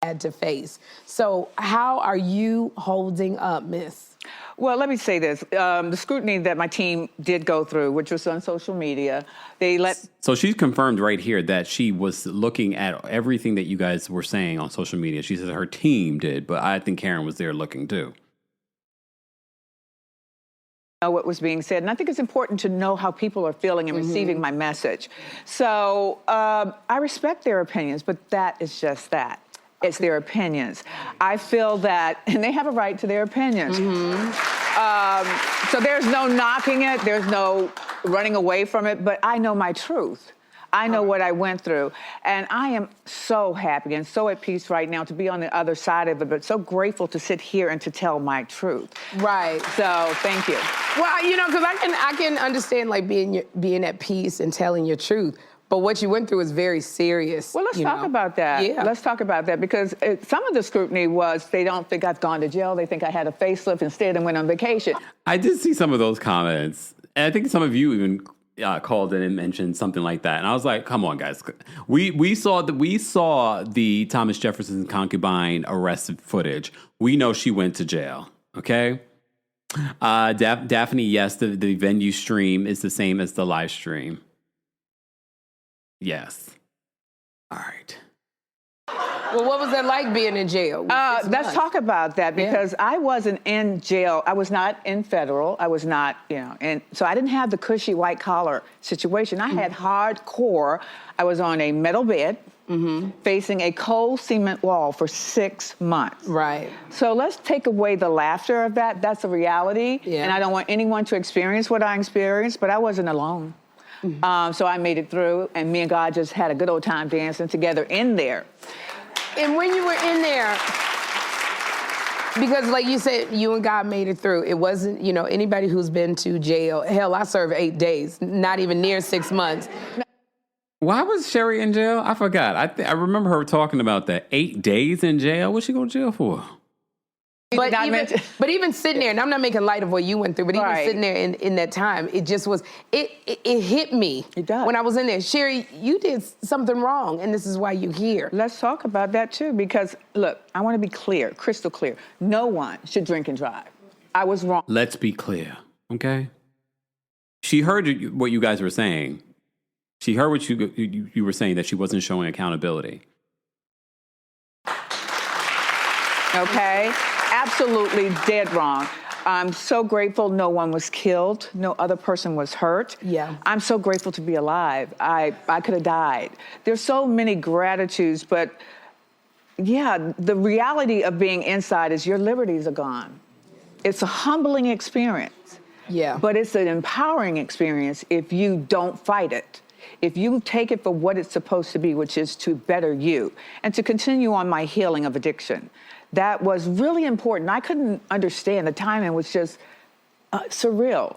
Had to face. So how are you holding up, Miss? Well, let me say this. The scrutiny that my team did go through, which was on social media, they let... So she's confirmed right here that she was looking at everything that you guys were saying on social media. She says her team did, but I think Karen was there looking too. What was being said. And I think it's important to know how people are feeling and receiving my message. So I respect their opinions, but that is just that. It's their opinions. I feel that, and they have a right to their opinions. So there's no knocking it, there's no running away from it, but I know my truth. I know what I went through. And I am so happy and so at peace right now to be on the other side of it, but so grateful to sit here and to tell my truth. Right. So thank you. Well, you know, because I can understand like being at peace and telling your truth. But what you went through is very serious. Well, let's talk about that. Yeah. Let's talk about that because some of the scrutiny was they don't think I've gone to jail. They think I had a facelift instead and went on vacation. I did see some of those comments. And I think some of you even called in and mentioned something like that. And I was like, come on, guys. We saw the Thomas Jefferson concubine arrest footage. We know she went to jail. Okay? Daphne, yes, the venue stream is the same as the live stream. Yes. All right. Well, what was that like being in jail? Let's talk about that because I wasn't in jail. I was not in federal. I was not, and so I didn't have the cushy white collar situation. I had hardcore. I was on a metal bed facing a cold cement wall for 6 months. Right. So let's take away the laughter of that. That's a reality. Yeah. And I don't want anyone to experience what I experienced, but I wasn't alone. So I made it through, and me and God just had a good old time dancing together in there. And when you were in there, because like you said, you and God made it through. It wasn't, anybody who's been to jail, hell, I served 8 days, not even near 6 months. Why was Sherry in jail? I forgot. I remember her talking about that 8 days in jail. What's she going to jail for? But even sitting there, and I'm not making light of what you went through, but even sitting there in that time, it just was, it hit me when I was in there. Sherry, you did something wrong, and this is why you're here. Let's talk about that, too, because, look, I want to be clear, crystal clear. No one should drink and drive. I was wrong. Let's be clear, okay? She heard what you guys were saying. She heard what you were saying, that she wasn't showing accountability. Okay? Absolutely dead wrong. I'm so grateful no one was killed. No other person was hurt. Yeah. I'm so grateful to be alive. I could have died. There's so many gratitudes, but yeah, the reality of being inside is your liberties are gone. It's a humbling experience. Yeah. But it's an empowering experience if you don't fight it. If you take it for what it's supposed to be, which is to better you and to continue on my healing of addiction. That was really important. I couldn't understand. The timing was just surreal.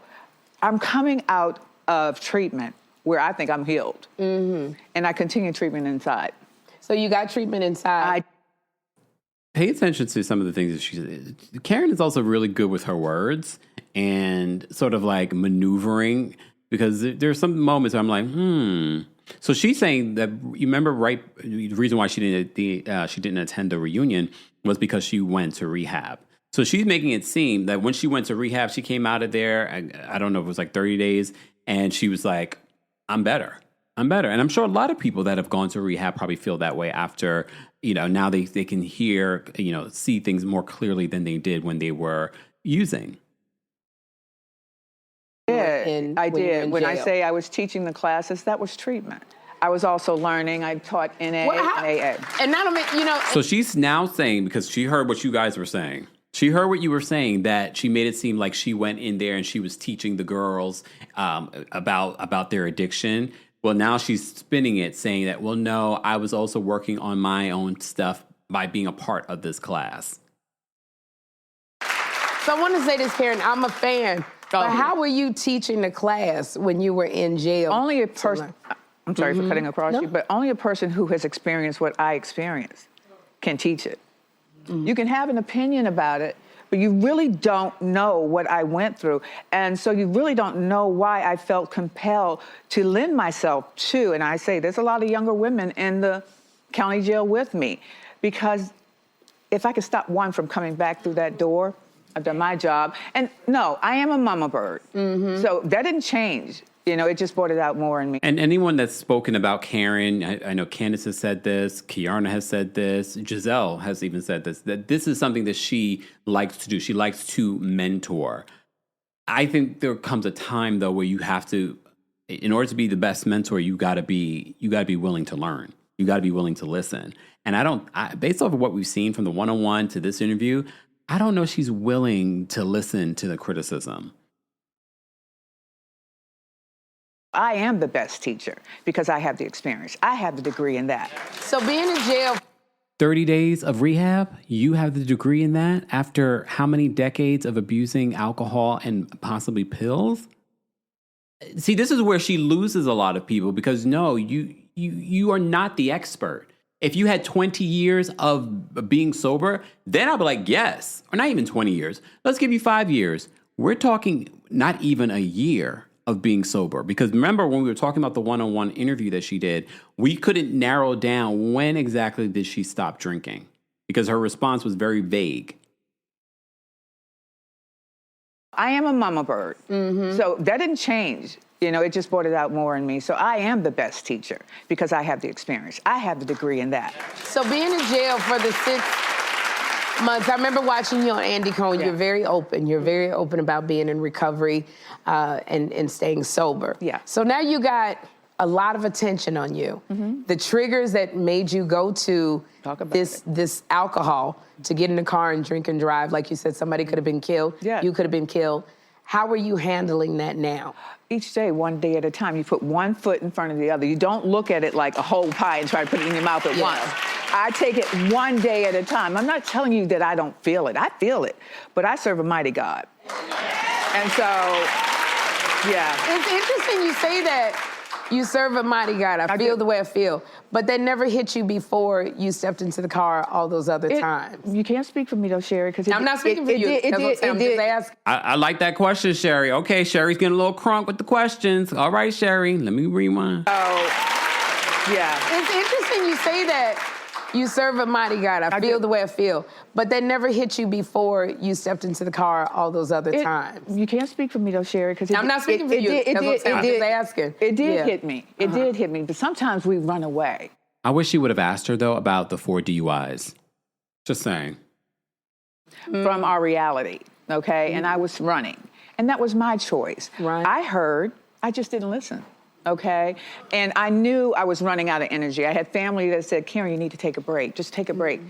I'm coming out of treatment where I think I'm healed. And I continue treatment inside. So you got treatment inside? Pay attention to some of the things that she said. Karen is also really good with her words and sort of like maneuvering, because there's some moments where I'm like, So she's saying that, you remember, the reason why she didn't attend the reunion was because she went to rehab. So she's making it seem that when she went to rehab, she came out of there, I don't know if it was like 30 days, and she was like, I'm better. And I'm sure a lot of people that have gone to rehab probably feel that way after, now they can hear, see things more clearly than they did when they were using. I did. When I say I was teaching the classes, that was treatment. I was also learning. I taught NA and AA. And not, So she's now saying, because she heard what you guys were saying, she heard what you were saying, that she made it seem like she went in there and she was teaching the girls about their addiction. Well, now she's spinning it, saying that, well, no, I was also working on my own stuff by being a part of this class. So I want to say this, Karen, I'm a fan. But how were you teaching the class when you were in jail? Only a person, I'm sorry for cutting across you, but only a person who has experienced what I experienced can teach it. You can have an opinion about it, but you really don't know what I went through. And so you really don't know why I felt compelled to lend myself to, and I say there's a lot of younger women in the county jail with me, because if I could stop one from coming back through that door, I've done my job. And no, I am a mama bird. So that didn't change. It just brought it out more in me. And anyone that's spoken about Karen, I know Candace has said this, Kiarna has said this, Giselle has even said this, that this is something that she likes to do. She likes to mentor. I think there comes a time, though, where you have to, in order to be the best mentor, you got to be willing to learn. You got to be willing to listen. And based off of what we've seen from the one-on-one to this interview, I don't know she's willing to listen to the criticism. I am the best teacher because I have the experience. I have the degree in that. So being in jail 30 days of rehab, you have the degree in that after how many decades of abusing alcohol and possibly pills? See, this is where she loses a lot of people because no, you are not the expert. If you had 20 years of being sober, then I'd be like, yes. Or not even 20 years. Let's give you 5 years. We're talking not even a year of being sober. Because remember when we were talking about the one-on-one interview that she did, we couldn't narrow down when exactly did she stop drinking because her response was very vague. I am a mama bird. So that didn't change. You know, it just brought it out more in me. So I am the best teacher because I have the experience. I have the degree in that. So being in jail for the 6 months, I remember watching you on Andy Cohen. Yeah. You're very open. You're very open about being in recovery and staying sober. Yeah. So now you got a lot of attention on you. The triggers that made you go to this alcohol to get in the car and drink and drive, like you said, somebody could have been killed. Yeah. You could have been killed. How are you handling that now? Each day, one day at a time. You put one foot in front of the other. You don't look at it like a whole pie and try to put it in your mouth at once. I take it one day at a time. I'm not telling you that I don't feel it. I feel it. But I serve a mighty God. And so, yeah. It's interesting you say that. You serve a mighty God. I feel the way I feel. But that never hit you before you stepped into the car all those other times. You can't speak for me, though, Sherry. Because I'm not speaking for you. I'm just asking. I like that question, Sherry. Okay, Sherry's getting a little crunk with the questions. All right, Sherry, let me rewind. Oh, yeah. It's interesting you say that. You serve a mighty God. I feel the way I feel. But that never hit you before you stepped into the car all those other times. You can't speak for me, though, Sherry. Because I'm not speaking for you. I'm just asking. It did hit me. It did hit me. But sometimes we run away. I wish she would have asked her, though, about the 4 DUIs. Just saying. From our reality, okay? And I was running. And that was my choice. Right. I heard, I just didn't listen. Okay? And I knew I was running out of energy. I had family that said, Karen, you need to take a break. Just take a break.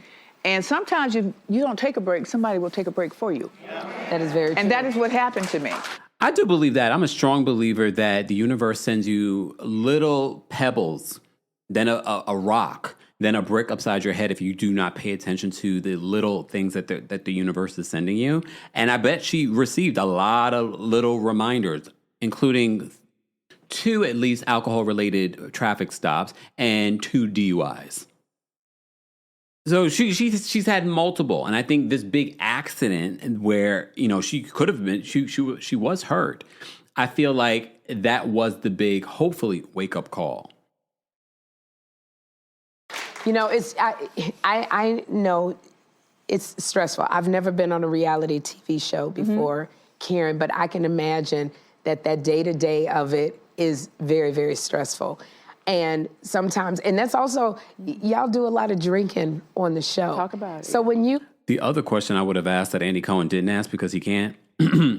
And sometimes you don't take a break, somebody will take a break for you. That is very true. And that is what happened to me. I do believe that. I'm a strong believer that the universe sends you little pebbles, then a rock, then a brick upside your head if you do not pay attention to the little things that the universe is sending you. And I bet she received a lot of little reminders, including 2 at least alcohol-related traffic stops and 2 DUIs. So she's had multiple, and I think this big accident where she could have been she was hurt. I feel like that was the big, hopefully, wake-up call. It's I know it's stressful. I've never been on a reality TV show before, Karen, but I can imagine that day-to-day of it is very, very stressful. And sometimes, and that's also, y'all do a lot of drinking on the show. Talk about it. So when you... The other question I would have asked that Andy Cohen didn't ask because he can't,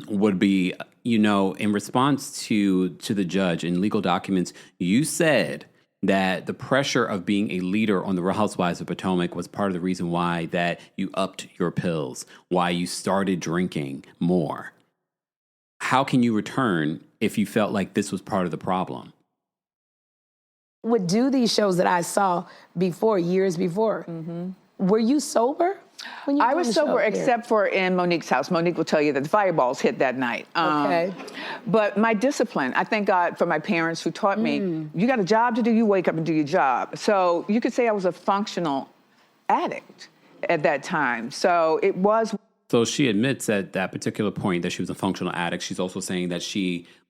would be, in response to the judge in legal documents, you said that the pressure of being a leader on the Real Housewives of Potomac was part of the reason why that you upped your pills, why you started drinking more. How can you return if you felt like this was part of the problem? Would do these shows that I saw before, years before. Were you sober? When you I was sober except for in Monique's house. Monique will tell you that the fireballs hit that night. Okay. But my discipline, I thank God for my parents who taught me, you got a job to do, you wake up and do your job. So you could say I was a functional addict at that time. So it was... So she admits at that particular point that she was a functional addict. She's also saying that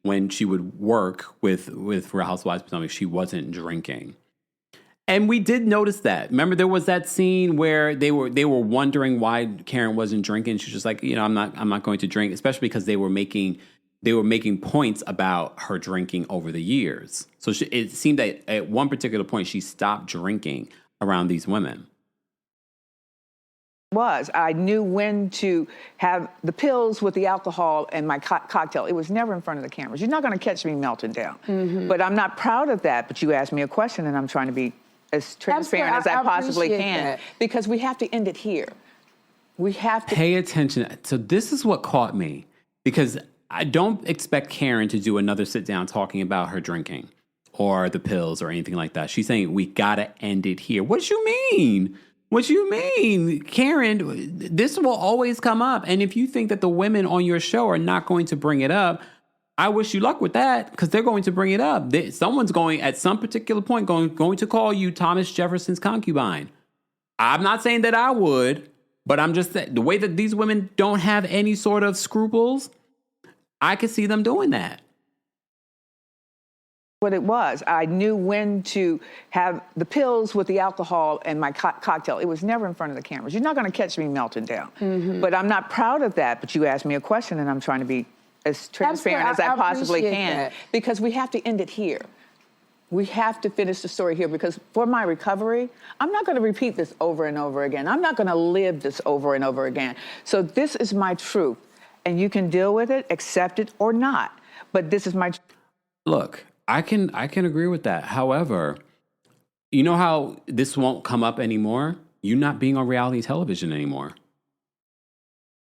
when she would work with Real Housewives of Potomac, she wasn't drinking. And we did notice that. Remember, there was that scene where they were wondering why Karen wasn't drinking. She was just like, I'm not going to drink, especially because they were making points about her drinking over the years. So it seemed that at one particular point she stopped drinking around these women. I knew when to have the pills with the alcohol and my cocktail. It was never in front of the cameras. You're not going to catch me melting down. But I'm not proud of that. But you asked me a question, and I'm trying to be as transparent as I possibly can. Because we have to end it here. We have to... Pay attention. So this is what caught me. Because I don't expect Karen to do another sit-down talking about her drinking or the pills or anything like that. She's saying, we got to end it here. What you mean? What you mean? Karen, this will always come up. And if you think that the women on your show are not going to bring it up, I wish you luck with that, because they're going to bring it up. Someone's going, at some particular point, going to call you Thomas Jefferson's concubine. I'm not saying that I would, but I'm just saying the way that these women don't have any sort of scruples, I could see them doing that. What it was, I knew when to have the pills with the alcohol and my cocktail. It was never in front of the cameras. You're not going to catch me melting down. But I'm not proud of that. But you asked me a question, and I'm trying to be as transparent as I possibly can, because we have to end it here. We have to finish the story here, because for my recovery, I'm not going to repeat this over and over again. I'm not going to live this over and over again. So this is my truth, and you can deal with it, accept it, or not. But this is my truth. Look, I can agree with that. However, you know how this won't come up anymore? You not being on reality television anymore.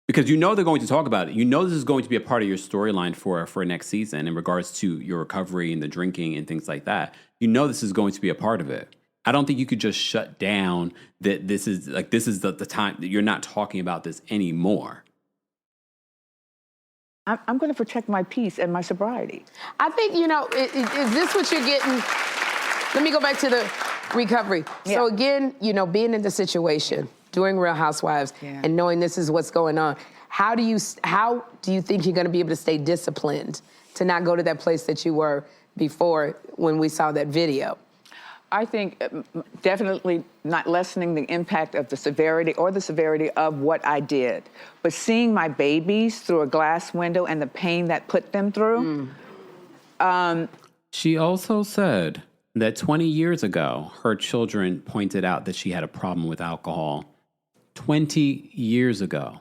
Because you know they're going to talk about it. You know this is going to be a part of your storyline for next season in regards to your recovery and the drinking and things like that. You know this is going to be a part of it. I don't think you could just shut down that this is the time that you're not talking about this anymore. I'm going to protect my peace and my sobriety. I think, is this what you're getting? Let me go back to the recovery. Yeah. So again, being in the situation, doing Real Housewives, and knowing this is what's going on, how do you think you're going to be able to stay disciplined to not go to that place that you were before when we saw that video? I think definitely not lessening the impact of the severity of what I did, but seeing my babies through a glass window and the pain that put them through. She also said that 20 years ago, her children pointed out that she had a problem with alcohol. 20 years ago.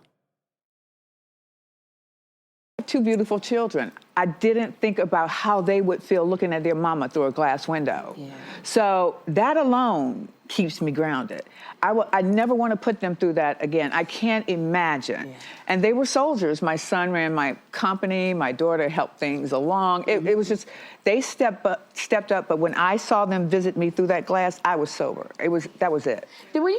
2 beautiful children. I didn't think about how they would feel looking at their mama through a glass window. Yeah. So that alone keeps me grounded. I never want to put them through that again. I can't imagine. Yeah. And they were soldiers. My son ran my company. My daughter helped things along. It was just, they stepped up. But when I saw them visit me through that glass, I was sober. That was it. When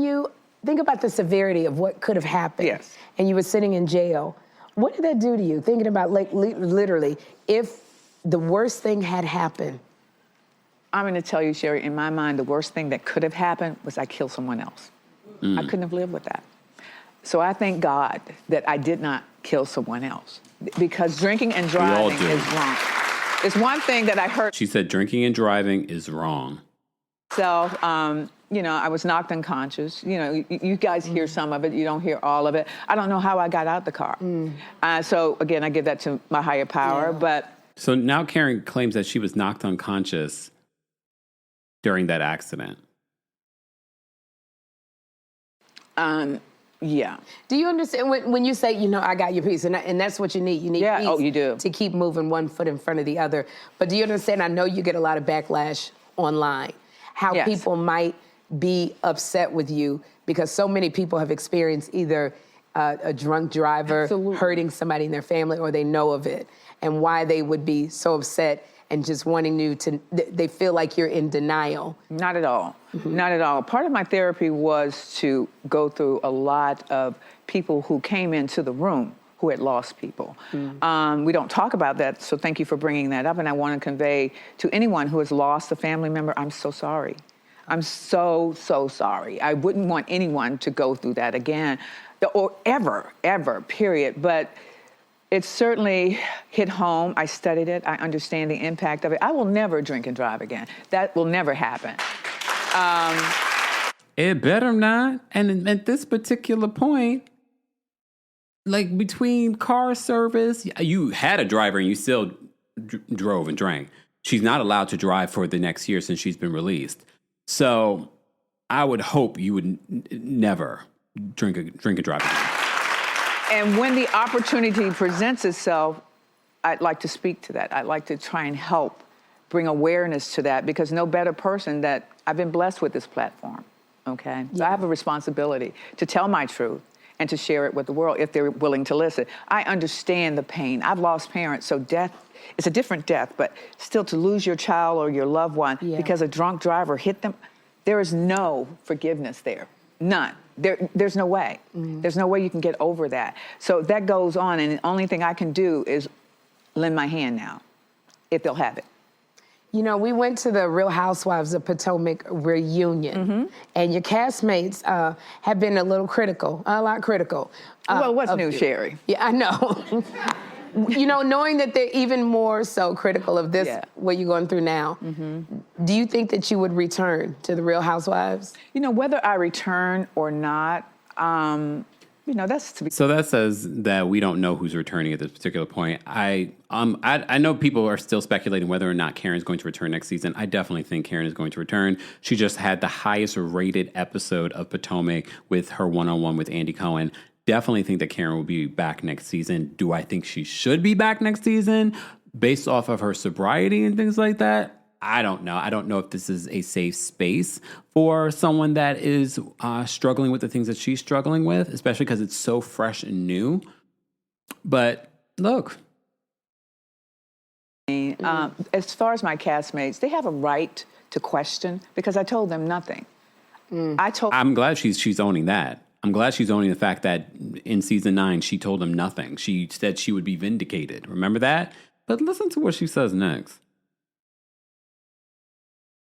you think about the severity of what could have happened, yes, and you were sitting in jail, what did that do to you? Thinking about, literally, if the worst thing had happened. I'm going to tell you, Sherry, in my mind, the worst thing that could have happened was I killed someone else. I couldn't have lived with that. So I thank God that I did not kill someone else, because drinking and driving is wrong. It's one thing that I heard. She said drinking and driving is wrong. So, I was knocked unconscious. You guys hear some of it. You don't hear all of it. I don't know how I got out the car. So, again, I give that to my higher power. Yeah. But so now Karen claims that she was knocked unconscious during that accident. Yeah. Do you understand when you say, I got your piece, and that's what you need? You need peace. Oh, you do. To keep moving one foot in front of the other. But do you understand? I know you get a lot of backlash online. How people might be upset with you because so many people have experienced either a drunk driver hurting somebody in their family, or they know of it, and why they would be so upset and just wanting you to, they feel like you're in denial. Not at all. Not at all. Part of my therapy was to go through a lot of people who came into the room who had lost people. We don't talk about that, so thank you for bringing that up. And I want to convey to anyone who has lost a family member, I'm so sorry. I'm so, so sorry. I wouldn't want anyone to go through that again, or ever, period. But it certainly hit home. I studied it. I understand the impact of it. I will never drink and drive again. That will never happen. It better not. And at this particular point, like between car service, you had a driver and you still drove and drank. She's not allowed to drive for the next year since she's been released. So I would hope you would never drink and drive again. And when the opportunity presents itself, I'd like to speak to that. I'd like to try and help bring awareness to that, because no better person that I've been blessed with this platform, okay? So I have a responsibility to tell my truth and to share it with the world if they're willing to listen. I understand the pain. I've lost parents, so death, it's a different death, but still to lose your child or your loved one because a drunk driver hit them, there is no forgiveness there, none. There's no way. There's no way you can get over that. So that goes on, and the only thing I can do is lend my hand now, if they'll have it. You know, we went to the Real Housewives of Potomac reunion, and your castmates have been a lot critical. Well, what's new, Sherry? Yeah, I know. You know, knowing that they're even more so critical of this, what you're going through now, do you think that you would return to the Real Housewives? You know, whether I return or not, you know, that's to be. So that says that we don't know who's returning at this particular point. I know people are still speculating whether or not Karen's going to return next season. I definitely think Karen is going to return. She just had the highest rated episode of Potomac with her one-on-one with Andy Cohen. Definitely think that Karen will be back next season. Do I think she should be back next season based off of her sobriety and things like that? I don't know. I don't know if this is a safe space for someone that is struggling with the things that she's struggling with, especially because it's so fresh and new. But look. As far as my castmates, they have a right to question because I told them nothing. I'm glad she's owning that. I'm glad she's owning the fact that in season 9, she told them nothing. She said she would be vindicated. Remember that? But listen to what she says next.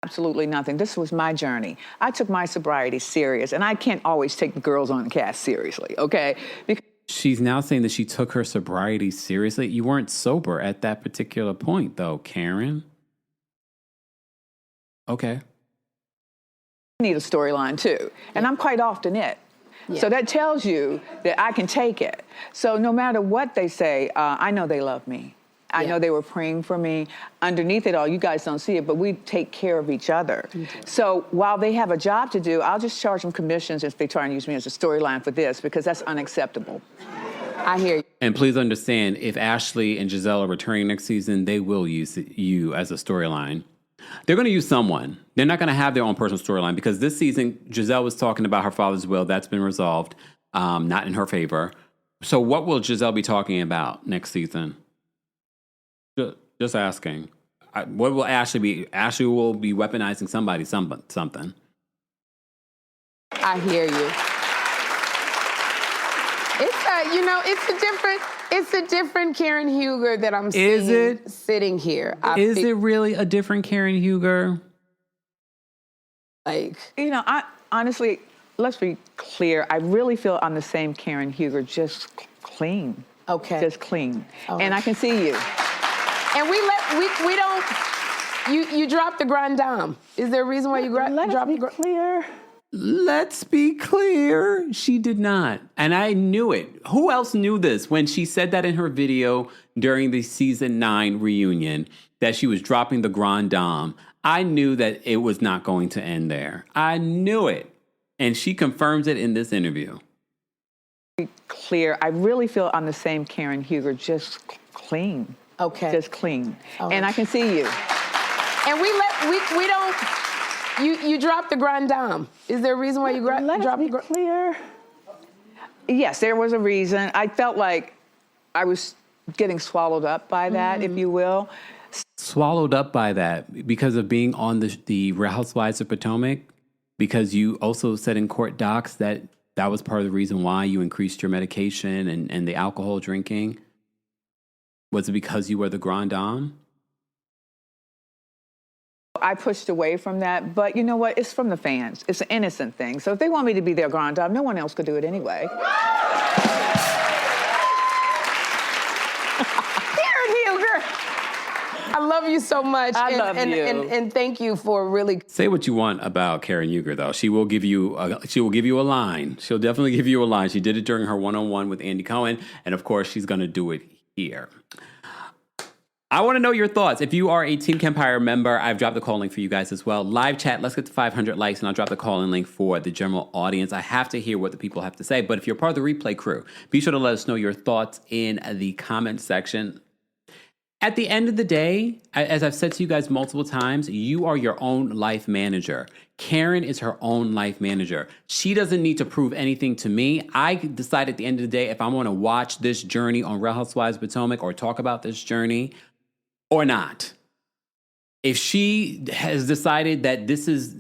Absolutely nothing. This was my journey. I took my sobriety serious, and I can't always take the girls on the cast seriously, okay? Because she's now saying that she took her sobriety seriously. You weren't sober at that particular point, though, Karen. Okay. I need a storyline, too, and I'm quite often it. Yeah. So that tells you that I can take it. So no matter what they say, I know they love me. I know they were praying for me. Underneath it all, you guys don't see it, but we take care of each other. So while they have a job to do, I'll just charge them commissions if they try and use me as a storyline for this, because that's unacceptable. I hear you. And please understand, if Ashley and Giselle are returning next season, they will use you as a storyline. They're going to use someone. They're not going to have their own personal storyline because this season, Giselle was talking about her father's will. That's been resolved, not in her favor. So what will Giselle be talking about next season? Just asking. What will Ashley be? Ashley will be weaponizing something. I hear you. It's a different Karen Huger that I'm seeing sitting here. Is it really a different Karen Huger? Like, you know, I honestly, let's be clear. I really feel I'm the same Karen Huger, just clean. Okay. Just clean. And I can see you. And we don't. You dropped the grand dame. Is there a reason why you dropped the clear? Let's be clear. She did not. And I knew it. Who else knew this when she said that in her video during the season 9 reunion that she was dropping the grand dame? I knew that it was not going to end there. I knew it. And she confirms it in this interview. Clear. I really feel I'm the same Karen Huger, just clean. Okay. Just clean. And I can see you. And we don't. You dropped the grand dame. Is there a reason why you dropped the clear? Yes, there was a reason. I felt like I was getting swallowed up by that, if you will. Swallowed up by that because of being on the Real Housewives of Potomac? Because you also said in court docs that was part of the reason why you increased your medication and the alcohol drinking? Was it because you were the grand dame? I pushed away from that, but you know what? It's from the fans. It's an innocent thing. So if they want me to be their grand dame, no one else could do it anyway. Karen Huger! I love you so much. I love you. And thank you for really... Say what you want about Karen Huger, though. She will give you a line. She'll definitely give you a line. She did it during her one-on-one with Andy Cohen, and of course, she's going to do it here. I want to know your thoughts. If you are a Team Kempire member, I've dropped the call link for you guys as well. Live chat, let's get to 500 likes, and I'll drop the call-in link for the general audience. I have to hear what the people have to say, but if you're part of the replay crew, be sure to let us know your thoughts in the comment section. At the end of the day, as I've said to you guys multiple times, you are your own life manager. Karen is her own life manager. She doesn't need to prove anything to me. I decide at the end of the day if I want to watch this journey on Real Housewives of Potomac or talk about this journey or not. If she has decided that this is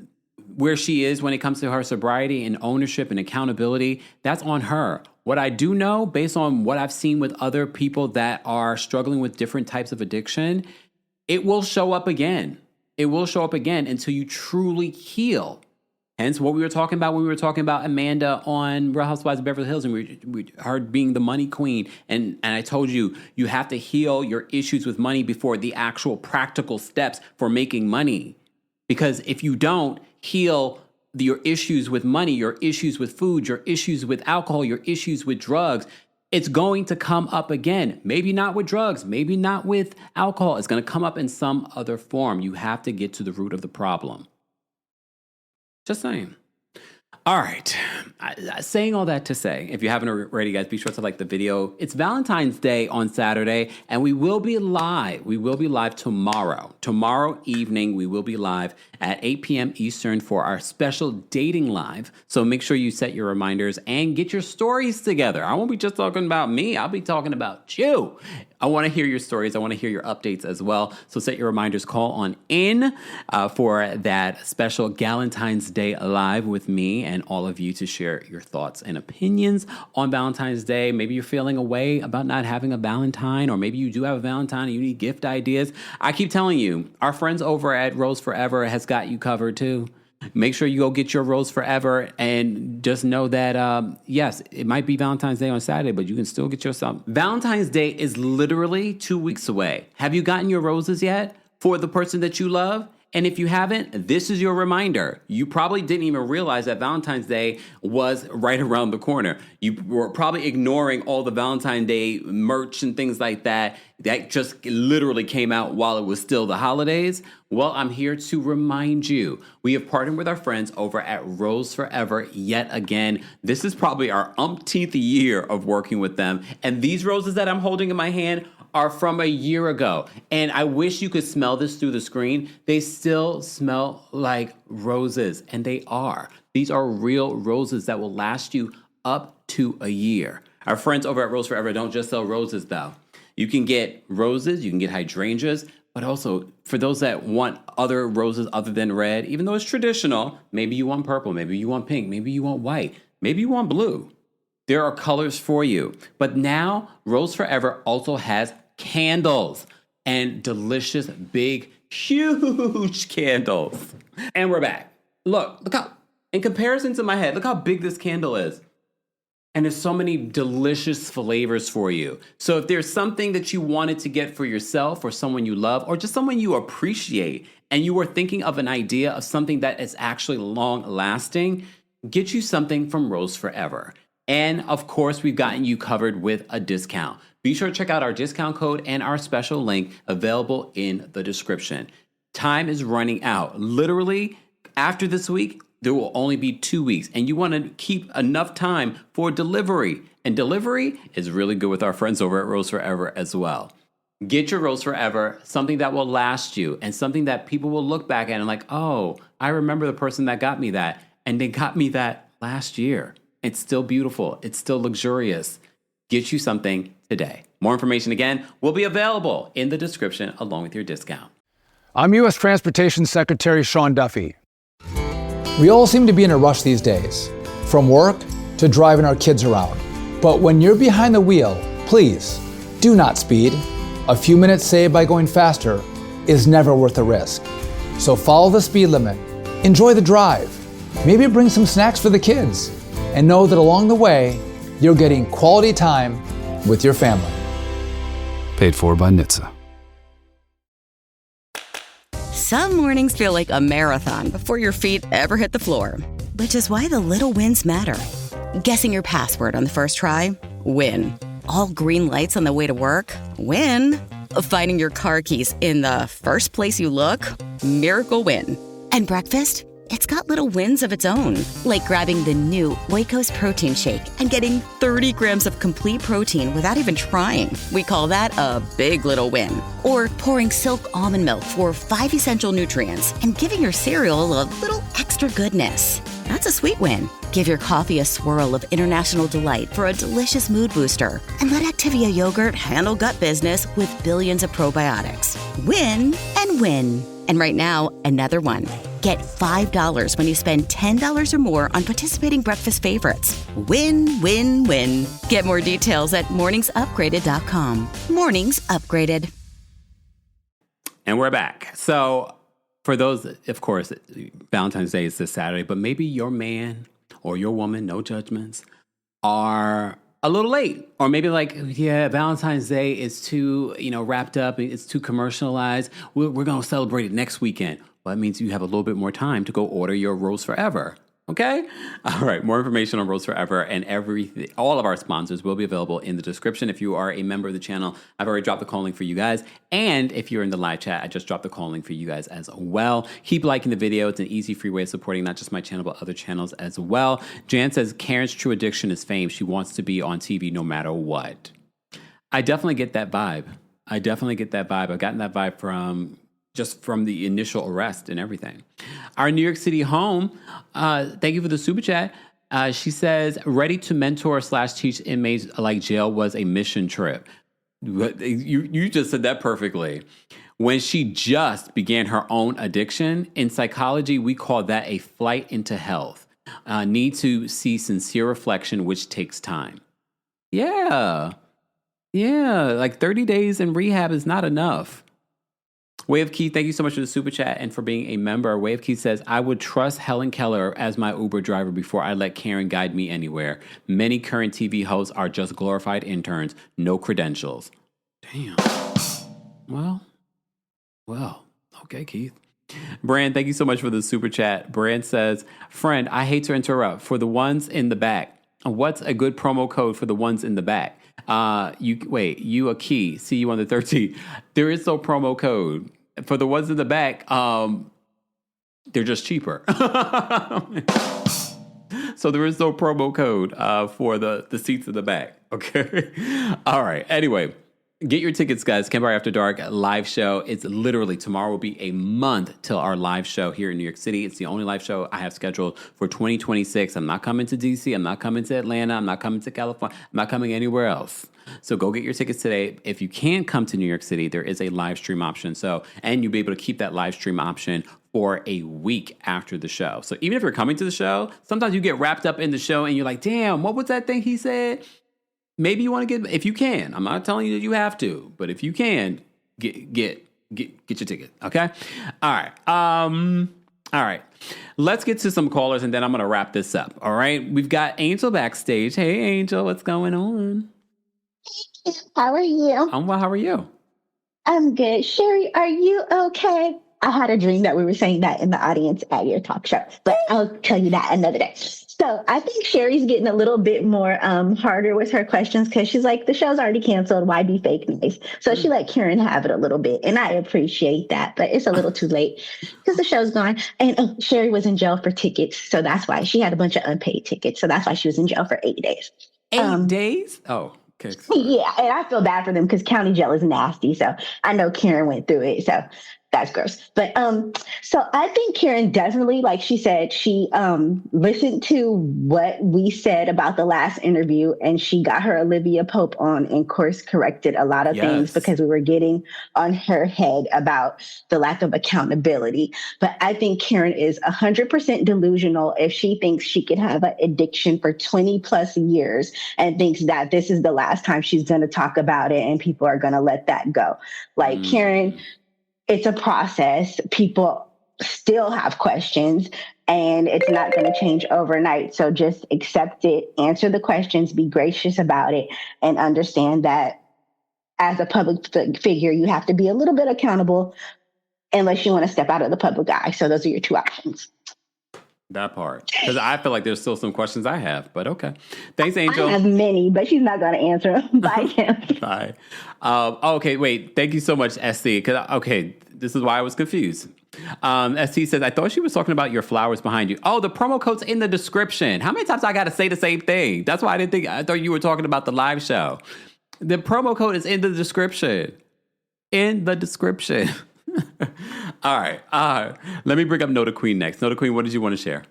where she is when it comes to her sobriety and ownership and accountability, that's on her. What I do know, based on what I've seen with other people that are struggling with different types of addiction, it will show up again. It will show up again until you truly heal. Hence what we were talking about when we were talking about Amanda on Real Housewives of Beverly Hills, and we her being the money queen. And I told you, you have to heal your issues with money before the actual practical steps for making money. Because if you don't heal your issues with money, your issues with food, your issues with alcohol, your issues with drugs, it's going to come up again. Maybe not with drugs, maybe not with alcohol. It's going to come up in some other form. You have to get to the root of the problem. Just saying. All right. Saying all that to say, if you haven't already, guys, be sure to like the video. It's Valentine's Day on Saturday, and we will be live. We will be live tomorrow. Tomorrow evening, we will be live at 8 p.m. Eastern for our special dating live. So make sure you set your reminders and get your stories together. I won't be just talking about me. I'll be talking about you. I want to hear your stories. I want to hear your updates as well. So set your reminders, call on in for that special Valentine's Day live with me and all of you to share your thoughts and opinions on Valentine's Day. Maybe you're feeling away about not having a Valentine, or maybe you do have a Valentine and you need gift ideas. I keep telling you, our friends over at Rose Forever has got you covered too. Make sure you go get your Rose Forever, and just know that, yes, it might be Valentine's Day on Saturday, but you can still get yourself. Valentine's Day is literally 2 weeks away. Have you gotten your roses yet for the person that you love? And if you haven't, this is your reminder. You probably didn't even realize that Valentine's Day was right around the corner. You were probably ignoring all the Valentine's Day merch and things like that just literally came out while it was still the holidays. Well, I'm here to remind you. We have partnered with our friends over at Rose Forever yet again. This is probably our umpteenth year of working with them. And these roses that I'm holding in my hand are from a year ago. And I wish you could smell this through the screen. They still smell like roses, and they are. These are real roses that will last you up to a year. Our friends over at Rose Forever don't just sell roses though. You can get roses, you can get hydrangeas, but also for those that want other roses other than red, even though it's traditional, maybe you want purple, maybe you want pink, maybe you want white, maybe you want blue. There are colors for you. But now Rose Forever also has candles, and delicious, big, huge candles. And we're back. Look how, in comparison to my head, look how big this candle is. And there's so many delicious flavors for you. So if there's something that you wanted to get for yourself or someone you love or just someone you appreciate, and you were thinking of an idea of something that is actually long lasting, get you something from Rose Forever. And of course, we've gotten you covered with a discount. Be sure to check out our discount code and our special link available in the description. Time is running out. Literally, after this week, there will only be 2 weeks, and you want to keep enough time for delivery. And delivery is really good with our friends over at Rose Forever as well. Get your Rose Forever, something that will last you and something that people will look back at and like, oh, I remember the person that got me that, and they got me that last year. It's still beautiful. It's still luxurious. Get you something today. More information, again, will be available in the description along with your discount. I'm U.S. Transportation Secretary Sean Duffy. We all seem to be in a rush these days, from work to driving our kids around. But when you're behind the wheel, please do not speed. A few minutes saved by going faster is never worth the risk. So follow the speed limit, enjoy the drive, maybe bring some snacks for the kids, and know that along the way, you're getting quality time with your family. Paid for by NHTSA. Some mornings feel like a marathon before your feet ever hit the floor, which is why the little wins matter. Guessing your password on the first try? Win. All green lights on the way to work? Win. Finding your car keys in the first place you look? Miracle win. And breakfast? It's got little wins of its own, like grabbing the new Oikos protein shake and getting 30 grams of complete protein without even trying. We call that a big little win. Or pouring Silk almond milk for 5 essential nutrients and giving your cereal a little extra goodness. That's a sweet win. Give your coffee a swirl of international delight for a delicious mood booster. And let Activia yogurt handle gut business with billions of probiotics. Win and win. And right now, another one. Get $5 when you spend $10 or more on participating breakfast favorites. Win, win, win. Get more details at morningsupgraded.com. Mornings Upgraded. And we're back. So for those, of course, Valentine's Day is this Saturday, but maybe your man or your woman, no judgments, are a little late. Or maybe like, yeah, Valentine's Day is too, wrapped up. It's too commercialized. We're going to celebrate it next weekend. Well, that means you have a little bit more time to go order your Rose Forever. Okay? All right. More information on Rose Forever and everything, all of our sponsors will be available in the description. If you are a member of the channel, I've already dropped the call link for you guys. And if you're in the live chat, I just dropped the call link for you guys as well. Keep liking the video. It's an easy, free way of supporting not just my channel, but other channels as well. Jan says, Karen's true addiction is fame. She wants to be on TV no matter what. I definitely get that vibe. I've gotten that vibe from the initial arrest and everything. Our New York City home, thank you for the super chat. She says, ready to mentor / teach inmates like jail was a mission trip. You just said that perfectly. When she just began her own addiction, in psychology, we call that a flight into health. Need to see sincere reflection, which takes time. Yeah, like 30 days in rehab is not enough. Way of Keith, thank you so much for the super chat and for being a member. Way of Keith says, I would trust Helen Keller as my Uber driver before I let Karen guide me anywhere. Many current TV hosts are just glorified interns, no credentials. Damn. Well, okay, Keith. Brand, thank you so much for the super chat. Brand says, friend, I hate to interrupt. For the ones in the back, what's a good promo code for the ones in the back? You a key. See you on the 13th. There is no promo code. For the ones in the back, they're just cheaper. So there is no promo code for the seats in the back. Okay. All right. Anyway, get your tickets, guys. Kempire After Dark live show. It's literally tomorrow will be a month till our live show here in New York City. It's the only live show I have scheduled for 2026. I'm not coming to DC. I'm not coming to Atlanta. I'm not coming to California. I'm not coming anywhere else. So go get your tickets today. If you can't come to New York City, there is a live stream option. And you'll be able to keep that live stream option for a week after the show. So even if you're coming to the show, sometimes you get wrapped up in the show and you're like, damn, what was that thing he said? Maybe you want to get, if you can, I'm not telling you that you have to, but if you can, get your ticket. Okay. All right. Let's get to some callers and then I'm going to wrap this up. All right. We've got Angel backstage. Hey, Angel, what's going on? How are you? I'm well. How are you? I'm good. Sherry, are you okay? I had a dream that we were saying that in the audience at your talk show, but I'll tell you that another day. So I think Sherry's getting a little bit more harder with her questions because she's like, the show's already canceled. Why be fake nice? So she let Karen have it a little bit. And I appreciate that, but it's a little too late because the show's gone. And Sherry was in jail for tickets. So that's why she had a bunch of unpaid tickets. So that's why she was in jail for 8 days. 8 days? Oh. Okay. Yeah, and I feel bad for them because county jail is nasty. So I know Karen went through it. So that's gross. But so I think Karen definitely, like she said, she listened to what we said about the last interview and she got her Olivia Pope on and course corrected a lot of things because we were getting on her head about the lack of accountability. But I think Karen is 100% delusional if she thinks she could have an addiction for 20 plus years and thinks that this is the last time she's going to talk about it and people are going to let that go. Like Karen, it's a process. People still have questions and it's not going to change overnight. So just accept it, answer the questions, be gracious about it, and understand that as a public figure, you have to be a little bit accountable unless you want to step out of the public eye. So those are your two options. That part. Because I feel like there's still some questions I have, but okay. Thanks, Angel. I have many, but she's not going to answer them. Bye, Kim. Bye. Okay, wait. Thank you so much, SC. Okay, this is why I was confused. SC says, I thought she was talking about your flowers behind you. Oh, the promo code's in the description. How many times I got to say the same thing? That's why I thought you were talking about the live show. The promo code is in the description. In the description. All right. Let me bring up Nota Queen next. Nota Queen, what did you want to share?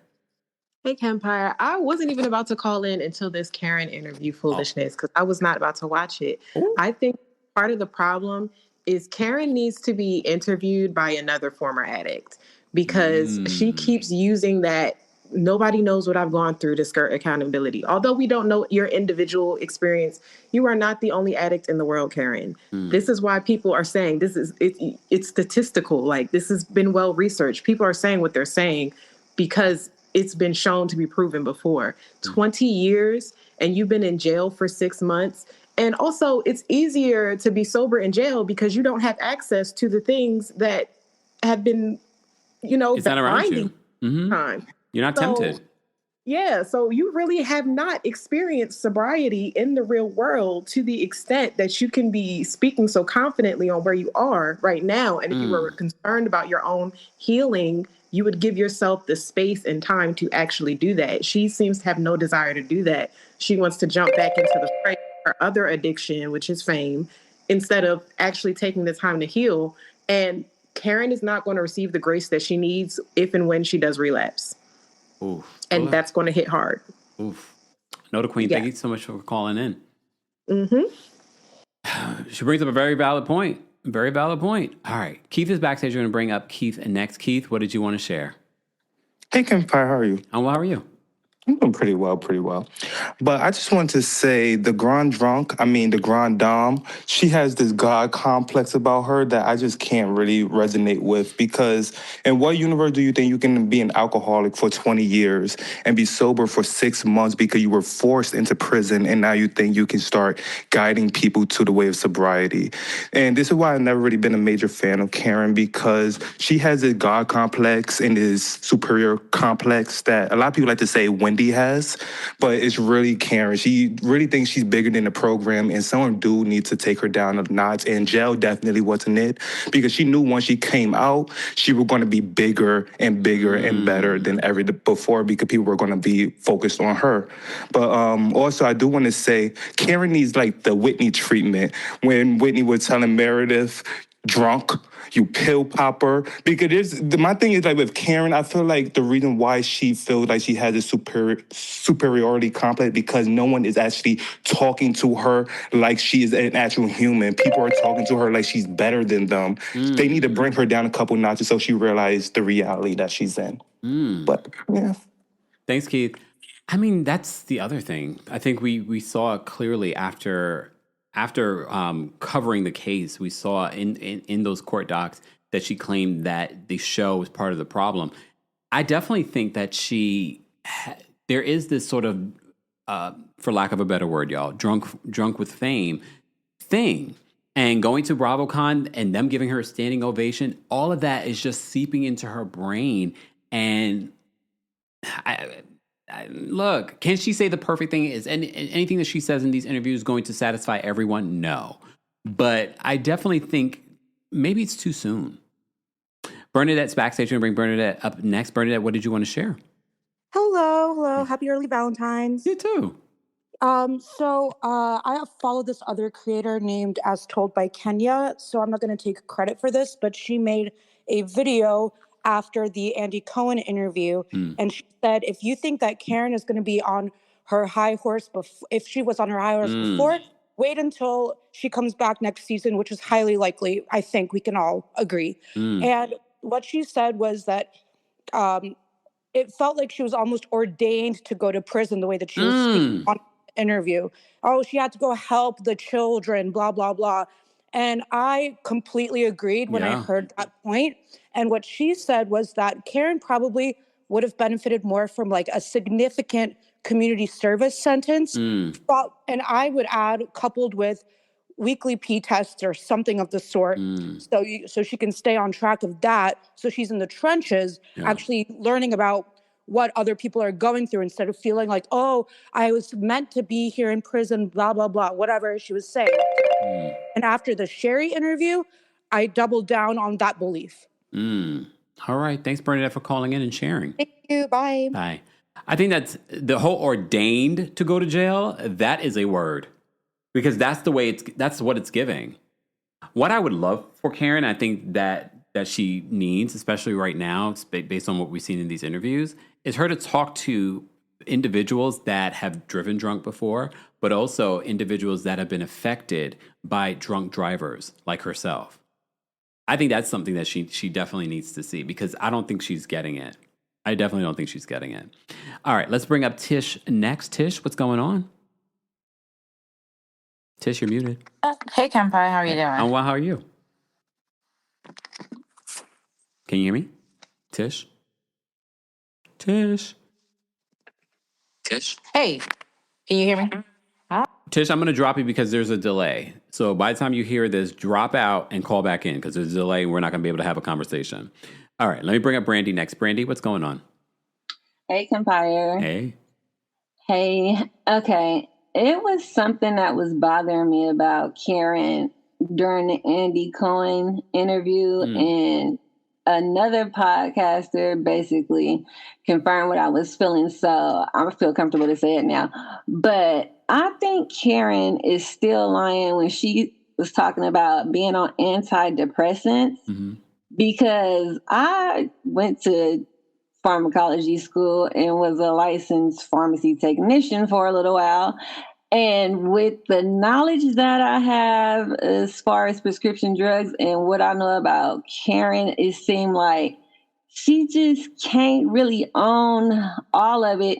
Hey, Kempire. I wasn't even about to call in until this Karen interview foolishness because I was not about to watch it. Ooh. I think part of the problem is Karen needs to be interviewed by another former addict because she keeps using that nobody knows what I've gone through to skirt accountability. Although we don't know your individual experience, you are not the only addict in the world, Karen. This is why people are saying it's statistical. Like, this has been well researched. People are saying what they're saying because it's been shown to be proven before. 20 years and you've been in jail for 6 months. And also, it's easier to be sober in jail because you don't have access to the things that have been, it's not around you. Time. You're not tempted. Yeah, so you really have not experienced sobriety in the real world to the extent that you can be speaking so confidently on where you are right now. And if you were concerned about your own healing, you would give yourself the space and time to actually do that. She seems to have no desire to do that. She wants to jump back into the fray of her other addiction, which is fame, instead of actually taking the time to heal. And Karen is not going to receive the grace that she needs if and when she does relapse. Oof. And that's going to hit hard. Oof. Nota Queen, thank you so much for calling in. She brings up a very valid point. Very valid point. All right. Keith is backstage. We're going to bring up Keith next. Keith, what did you want to share? Hey, Kempire, how are you? Oh, well, how are you? I'm doing pretty well. But I just wanted to say the Grand Dame, she has this God complex about her that I just can't really resonate with, because in what universe do you think you can be an alcoholic for 20 years and be sober for 6 months because you were forced into prison, and now you think you can start guiding people to the way of sobriety? And this is why I've never really been a major fan of Karen, because she has a God complex and this superior complex that a lot of people like to say Wendy has, but it's really Karen. She really thinks she's bigger than the program, and someone do need to take her down a notch. And jail definitely wasn't it, because she knew once she came out, she was going to be bigger and bigger and better than ever before, because people were going to be focused on her. But also, I do want to say Karen needs like the Whitney treatment. When Whitney was telling Meredith, drunk, you pill popper. Because my thing is, like, with Karen, I feel like the reason why she feels like she has a superiority complex, because no one is actually talking to her like she is an actual human. People are talking to her like she's better than them. They need to bring her down a couple notches so she realizes the reality that she's in. But yeah. Thanks, Keith. I mean, that's the other thing. I think we saw clearly after covering the case, we saw in those court docs that she claimed that the show was part of the problem. I definitely think that there is this sort of, for lack of a better word, y'all, drunk with fame thing. And going to BravoCon and them giving her a standing ovation, all of that is just seeping into her brain. And look, can she say the perfect thing? Is anything that she says in these interviews going to satisfy everyone? No. But I definitely think maybe it's too soon. Bernadette's backstage. We're going to bring Bernadette up next. Bernadette, what did you want to share? Hello. Happy early Valentine's. You too. I have followed this other creator named As Told by Kenya, so I'm not going to take credit for this, but she made a video after the Andy Cohen interview, and she said, if you think that Karen is going to be on her high horse, if she was on her high horse before, wait until she comes back next season, which is highly likely. I think we can all agree. And what she said was that it felt like she was almost ordained to go to prison, the way that she was speaking on the interview. Oh, she had to go help the children, blah, blah, blah. And I completely agreed when I heard that point. And what she said was that Karen probably would have benefited more from like a significant community service sentence. And I would add, coupled with weekly P tests or something of the sort, so she can stay on track of that. So she's in the trenches, actually learning about what other people are going through, instead of feeling like, oh, I was meant to be here in prison, blah, blah, blah, whatever she was saying. And after the Sherry interview, I doubled down on that belief. All right. Thanks, Bernadette, for calling in and sharing. Thank you. Bye. Bye. I think that's the whole ordained to go to jail. That is a word, because that's what it's giving. What I would love for Karen, I think that she needs, especially right now, based on what we've seen in these interviews, is her to talk to individuals that have driven drunk before, but also individuals that have been affected by drunk drivers like herself. I think that's something that she definitely needs to see, because I don't think she's getting it. I definitely don't think she's getting it. All right, let's bring up Tish next. Tish, what's going on? Tish, you're muted. Hey, Kempire, how are you doing? I'm well, how are you? Can you hear me? Tish? Tish? Tish? Hey, can you hear me? Tish, I'm going to drop you because there's a delay. So by the time you hear this, drop out and call back in because there's a delay and we're not going to be able to have a conversation. All right, let me bring up Brandy next. Brandy, what's going on? Hey, Kempire. Hey. Hey. Okay. It was something that was bothering me about Karen during the Andy Cohen interview, and another podcaster basically confirmed what I was feeling. So I feel comfortable to say it now. But I think Karen is still lying when she was talking about being on antidepressants, because I went to pharmacology school and was a licensed pharmacy technician for a little while. And with the knowledge that I have as far as prescription drugs and what I know about Karen, it seemed like she just can't really own all of it.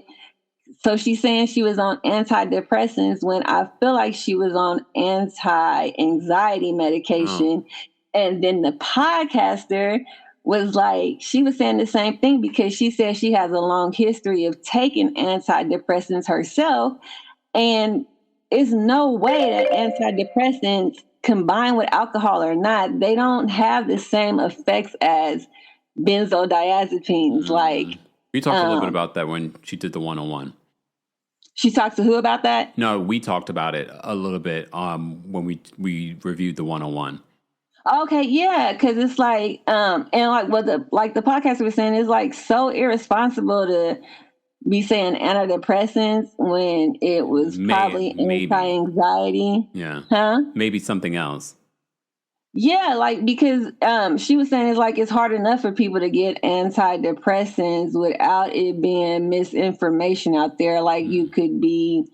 So she's saying she was on antidepressants when I feel like she was on anti-anxiety medication. And then the podcaster was like, she was saying the same thing because she said she has a long history of taking antidepressants herself. And it's no way that antidepressants, combined with alcohol or not, they don't have the same effects as benzodiazepines. Like, We talked a little bit about that when she did the one-on-one. She talked to who about that? No, we talked about it a little bit when we reviewed the one-on-one. Okay, yeah, because it's like, and like what the podcaster was saying, is like so irresponsible to be saying antidepressants when it was probably anti-anxiety. Yeah. Huh? Maybe something else. Yeah, like because she was saying it's hard enough for people to get antidepressants without it being misinformation out there. Like you could be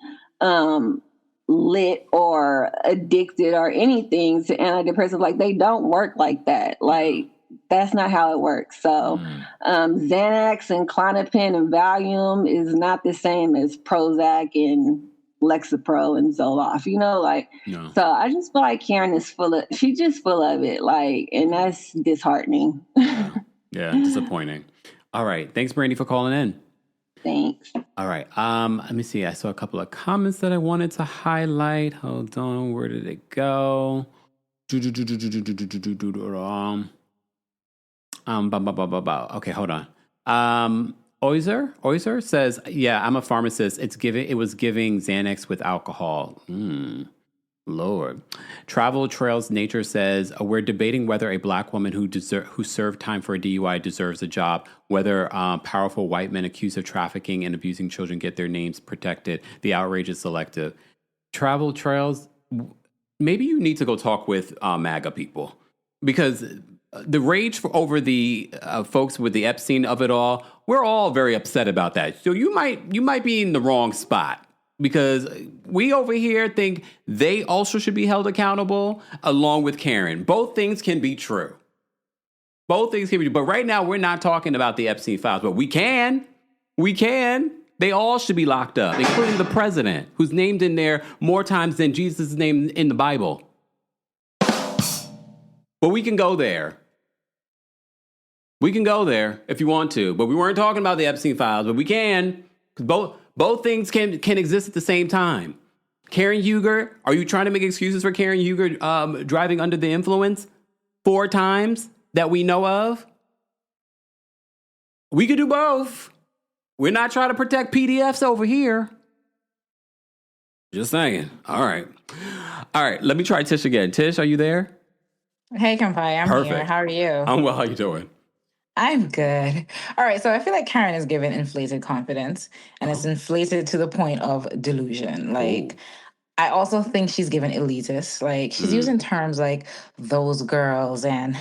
lit or addicted or anything to antidepressants. Like they don't work like that. Like that's not how it works. So Xanax and Klonopin and Valium is not the same as Prozac and Lexapro and Zoloft, So I just feel like Karen is she's just full of it, and that's disheartening. Yeah, disappointing. All right. Thanks, Brandy, for calling in. Thanks. All right. Let me see. I saw a couple of comments that I wanted to highlight. Hold on. Where did it go? Okay, hold on. Oizer says, yeah, I'm a pharmacist. It was giving Xanax with alcohol. Lord. Travel Trails Nature says, we're debating whether a black woman who served time for a DUI deserves a job, whether powerful white men accused of trafficking and abusing children get their names protected. The outrage is selective. Travel Trails, maybe you need to go talk with MAGA people, because the rage over the folks with the Epstein of it all, we're all very upset about that. So you might be in the wrong spot, because we over here think they also should be held accountable along with Karen. Both things can be true. Both things can be true. But right now we're not talking about the Epstein files, but we can. They all should be locked up, including the president, who's named in there more times than Jesus' name in the Bible. But we can go there. We can go there if you want to. But we weren't talking about the Epstein files, but we can. Because both things can exist at the same time. Karen Huger, are you trying to make excuses for Karen Huger driving under the influence 4 times that we know of? We could do both. We're not trying to protect PDFs over here. Just saying. All right. Let me try Tish again. Tish, are you there? Hey, Kempire, I'm here. How are you? I'm well. How you doing? I'm good. All right, so I feel like Karen is given inflated confidence, and it's inflated to the point of delusion. I also think she's given elitist. She's using terms like those girls and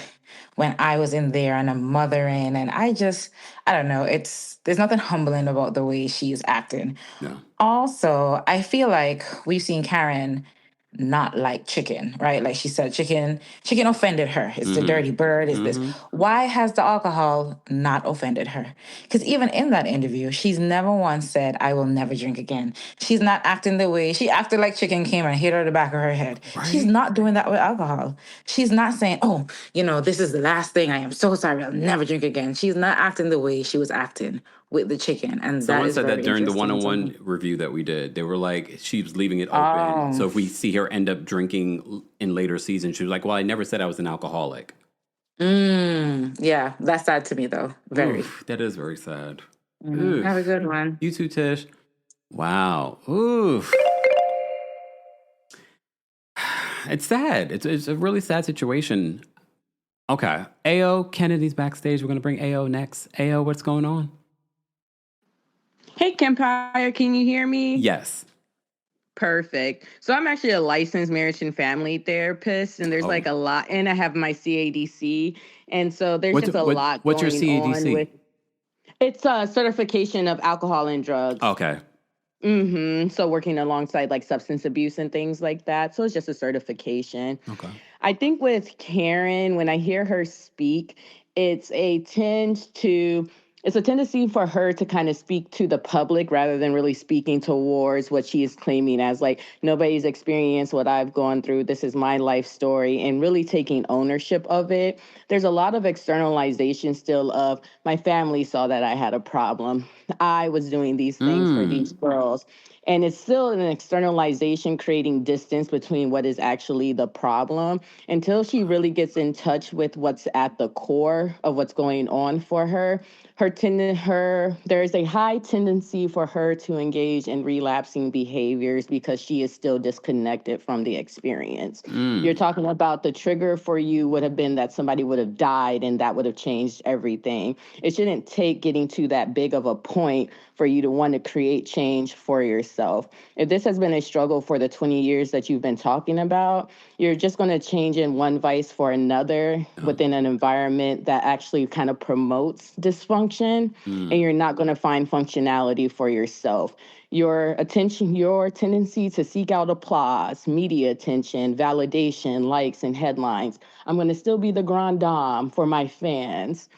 when I was in there and a mother in, and I don't know. There's nothing humbling about the way she's acting. No. Also, I feel like we've seen Karen not like chicken, right? Like she said, chicken offended her. It's the dirty bird, it's this. Why has the alcohol not offended her? Because even in that interview, she's never once said, I will never drink again. She's not acting the way, she acted like chicken came and hit her in the back of her head. Right. She's not doing that with alcohol. She's not saying, oh, this is the last thing. I am so sorry, I'll never drink again. She's not acting the way she was acting with the chicken. And someone said that during the interesting to me. one-on-one review that we did. They were like, she was leaving it open. So if we see her end up drinking in later seasons, she was like, well, I never said I was an alcoholic. Yeah, that's sad to me though. Very. Oof, that is very sad. Have a good one. You too, Tish. Wow. Oof. It's sad. It's a really sad situation. Okay. AO, Kennedy's backstage. We're going to bring AO next. AO, what's going on? Hey, Kempire, can you hear me? Yes. Perfect. So I'm actually a licensed marriage and family therapist, and there's like a lot, and I have my CADC, and so there's just a lot what's going your CADC? on with. It's a certification of alcohol and drugs. Okay. So working alongside like substance abuse and things like that. So it's just a certification. Okay. I think with Karen, when I hear her speak, it's a tendency for her to kind of speak to the public rather than really speaking towards what she is claiming as like, nobody's experienced what I've gone through. This is my life story, and really taking ownership of it. There's a lot of externalization still of my family saw that I had a problem. I was doing these things for these girls. And it's still an externalization, creating distance between what is actually the problem until she really gets in touch with what's at the core of what's going on for her. There is a high tendency for her to engage in relapsing behaviors because she is still disconnected from the experience. You're talking about the trigger for you would have been that somebody would have died, and that would have changed everything. It shouldn't take getting to that big of a point for you to want to create change for yourself. If this has been a struggle for the 20 years that you've been talking about, you're just going to change in one vice for another within an environment that actually kind of promotes dysfunction, and you're not going to find functionality for yourself. Your tendency to seek out applause, media attention, validation, likes, and headlines. I'm going to still be the grand dame for my fans.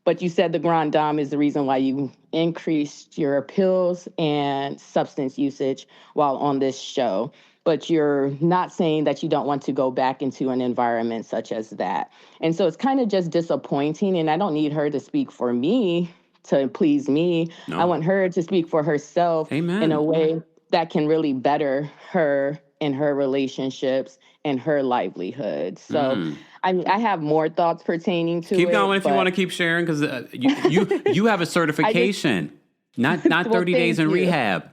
But you said the grand dame is the reason why you increased your pills and substance usage while on this show. But you're not saying that you don't want to go back into an environment such as that. And so it's kind of just disappointing. And I don't need her to speak for me to please me. No. I want her to speak for herself in a way that can really better her in her relationships and her livelihood. So I have more thoughts pertaining to it. Keep going if you want to keep sharing, because you have a certification, not 30 days in rehab.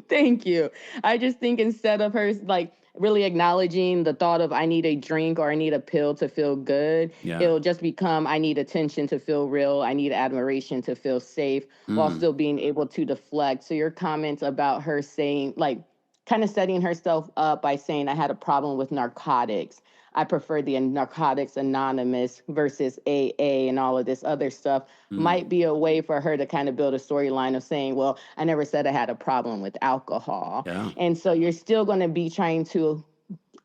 Thank you. I just think instead of her like really acknowledging the thought of I need a drink or I need a pill to feel good, it'll just become I need attention to feel real. I need admiration to feel safe while still being able to deflect. So your comments about her saying like kind of setting herself up by saying I had a problem with narcotics. I prefer the Narcotics Anonymous versus AA and all of this other stuff might be a way for her to kind of build a storyline of saying, well, I never said I had a problem with alcohol. Yeah. And so you're still going to be trying to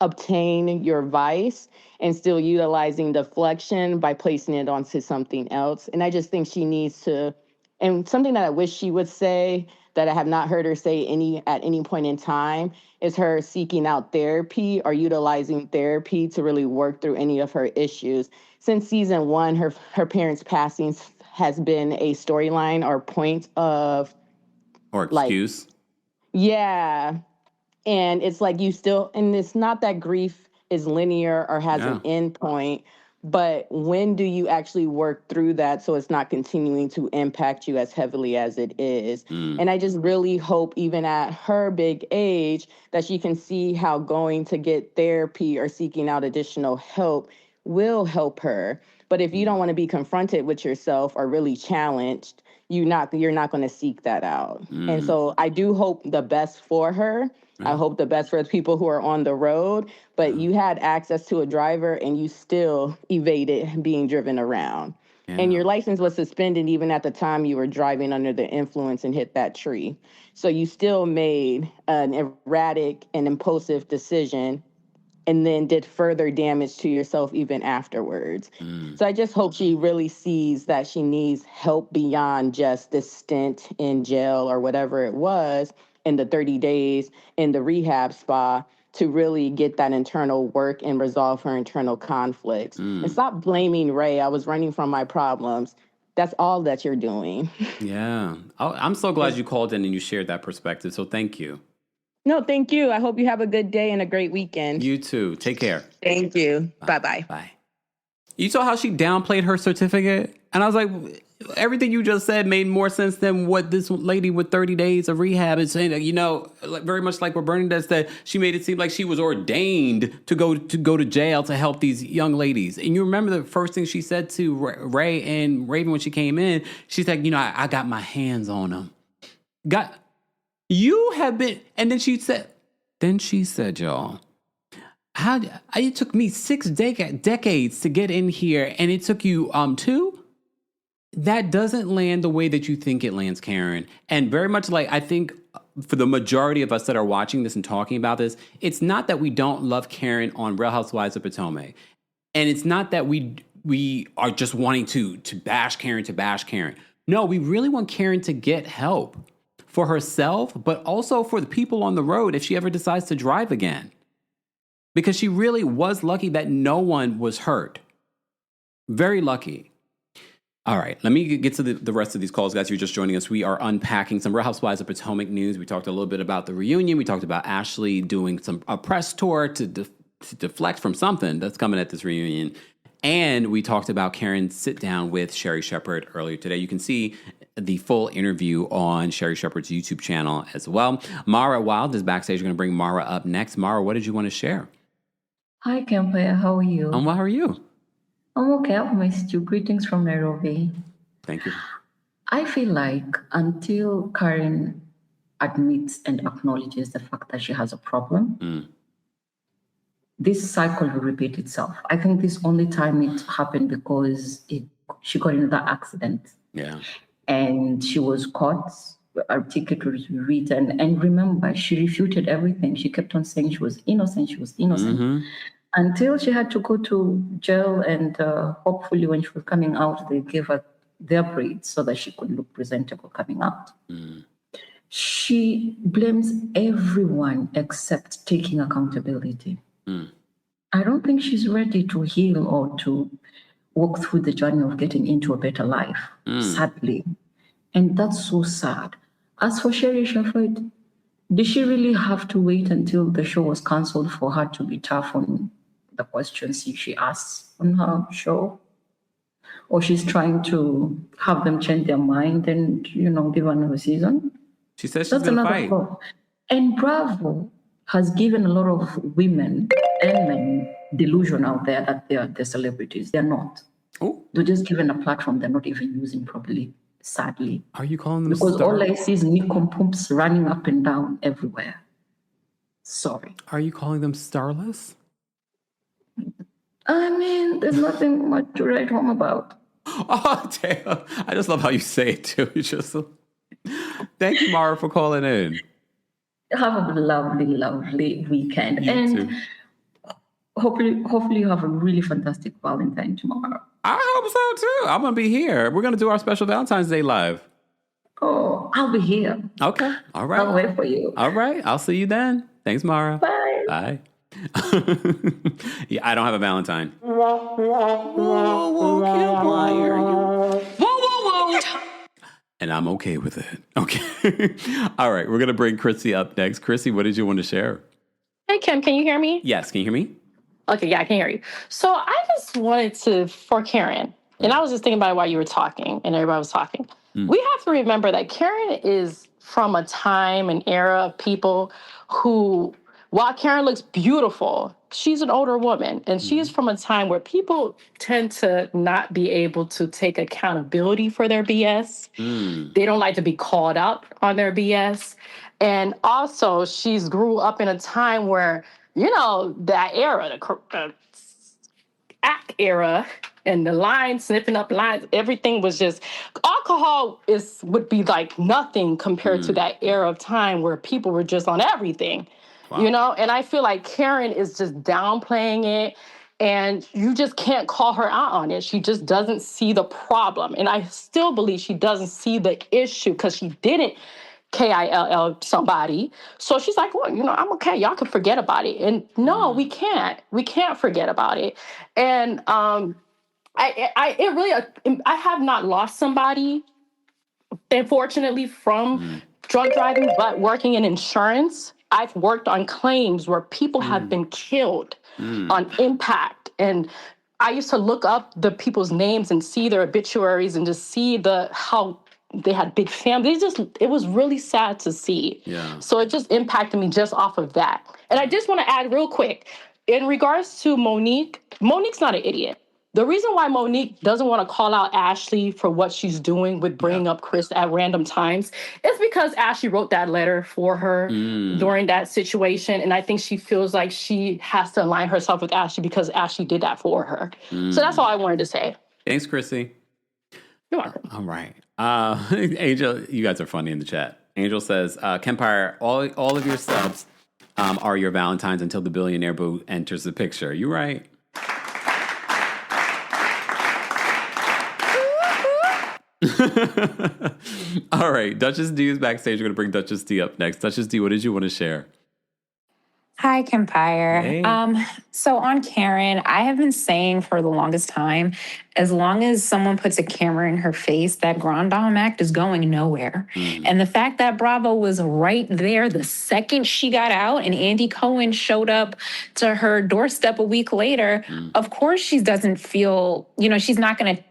obtain your vice and still utilizing deflection by placing it onto something else. And I just think she needs to, and something that I wish she would say that I have not heard her say at any point in time is her seeking out therapy or utilizing therapy to really work through any of her issues. Since season 1, her parents' passing has been a storyline or point of... Or excuse. Yeah. And it's like you still... And it's not that grief is linear or has an end point, but when do you actually work through that so it's not continuing to impact you as heavily as it is? And I just really hope, even at her big age, that she can see how going to get therapy or seeking out additional help will help her. But if you don't want to be confronted with yourself or really challenged, you're not going to seek that out. And so I do hope the best for her. I hope the best for the people who are on the road, but you had access to a driver and you still evaded being driven around. And your license was suspended even at the time you were driving under the influence and hit that tree. So you still made an erratic and impulsive decision and then did further damage to yourself even afterwards. So I just hope she really sees that she needs help beyond just this stint in jail or whatever it was in the 30 days in the rehab spa to really get that internal work and resolve her internal conflicts. And stop blaming Ray. I was running from my problems. That's all that you're doing. Yeah. I'm so glad you called in and you shared that perspective. So thank you. No, thank you. I hope you have a good day and a great weekend. You too. Take care. Thank you. Bye-bye. Bye. You saw how she downplayed her certificate? And I was like, everything you just said made more sense than what this lady with 30 days of rehab is saying. You know, like, very much like what Bernadette said, she made it seem like she was ordained to go to jail to help these young ladies. And you remember the first thing she said to Ray and Raven when she came in? She said, you know, I got my hands on them. You have been, and then she said, y'all, it took me 6 decades to get in here, and it took you 2? That doesn't land the way that you think it lands, Karen. And very much like, I think for the majority of us that are watching this and talking about this, it's not that we don't love Karen on Real Housewives of Potomac. And it's not that we are just wanting to bash Karen. No, we really want Karen to get help for herself, but also for the people on the road if she ever decides to drive again. Because she really was lucky that no one was hurt. Very lucky. All right, let me get to the rest of these calls, guys. If you're just joining us, we are unpacking some Real Housewives of Potomac news. We talked a little bit about the reunion. We talked about Ashley doing a press tour to deflect from something that's coming at this reunion. And we talked about Karen's sit down with Sherri Shepherd earlier today. You can see the full interview on Sherri Shepherd's YouTube channel as well. Mara Wild is backstage. We're going to bring Mara up next. Mara, what did you want to share? Hi, Kempire. How are you? How are you? I'm okay. I've missed you. Greetings from Nairobi. Thank you. I feel like until Karen admits and acknowledges the fact that she has a problem, this cycle will repeat itself. I think this only time it happened because she got into that accident. Yeah. And she was caught. Her ticket was written. And remember, she refuted everything. She kept on saying she was innocent. Until she had to go to jail, and hopefully when she was coming out, they gave her their braids so that she could look presentable coming out. She blames everyone except taking accountability. I don't think she's ready to heal or to walk through the journey of getting into a better life, sadly. And that's so sad. As for Sherri Shepherd, did she really have to wait until the show was canceled for her to be tough on the questions she asks on her show? Or she's trying to have them change their mind and, give another season? She says she's going to fight. Problem. And Bravo has given a lot of women and men delusion out there that they're celebrities. They're not. Oh. They're just given a platform they're not even using properly, sadly. Are you calling them Because stars? all I see is pumps running up and down everywhere. Sorry. Are you calling them starless? I mean, there's nothing much to write home about. Oh, damn. I just love how you say it, too. Thank you, Mara, for calling in. Have a lovely, lovely weekend. You too. Hopefully you have a really fantastic Valentine tomorrow. I hope so, too. I'm going to be here. We're going to do our special Valentine's Day live. Oh, I'll be here. Okay. All right. I'll wait for you. All right. I'll see you then. Thanks, Mara. Bye. Bye. Yeah, I don't have a Valentine. And I'm okay with it. Okay. All right. We're going to bring Chrissy up next. Chrissy, what did you want to share? Hey, Kim, can you hear me? Yes. Can you hear me? Okay, yeah, I can hear you. So I just wanted for Karen, and I was just thinking about it while you were talking and everybody was talking. We have to remember that Karen is from a time and era of people who, while Karen looks beautiful, she's an older woman, and she's from a time where people tend to not be able to take accountability for their BS. They don't like to be called up on their BS. And also, she's grew up in a time where, that era, the act era, and the lines, snipping up lines, everything was just, alcohol would be like nothing compared to that era of time where people were just on everything, you know? And I feel like Karen is just downplaying it, and you just can't call her out on it. She just doesn't see the problem. And I still believe she doesn't see the issue because she didn't KILL somebody. So she's like, well, I'm okay. Y'all can forget about it. And no, we can't. We can't forget about it. And I have not lost somebody, unfortunately, from drunk driving, but working in insurance, I've worked on claims where people have been killed on impact. And I used to look up the people's names and see their obituaries and just see how they had big families. It was really sad to see. Yeah. So it just impacted me just off of that. And I just want to add real quick, in regards to Monique's not an idiot. The reason why Monique doesn't want to call out Ashley for what she's doing with bringing up Chris at random times is because Ashley wrote that letter for her during that situation. And I think she feels like she has to align herself with Ashley because Ashley did that for her. So that's all I wanted to say. Thanks, Chrissy. You're welcome. All right. Angel, you guys are funny in the chat. Angel says, Kempire, all of your subs are your Valentines until the billionaire boo enters the picture. You right. All right, Duchess D is backstage. We're going to bring Duchess D up next. Duchess D, what did you want to share? Hi, Kempire. Hey. So on Karen, I have been saying for the longest time, as long as someone puts a camera in her face, that Grand Dame Act is going nowhere. And the fact that Bravo was right there the second she got out and Andy Cohen showed up to her doorstep a week later, of course she doesn't feel, she's not going to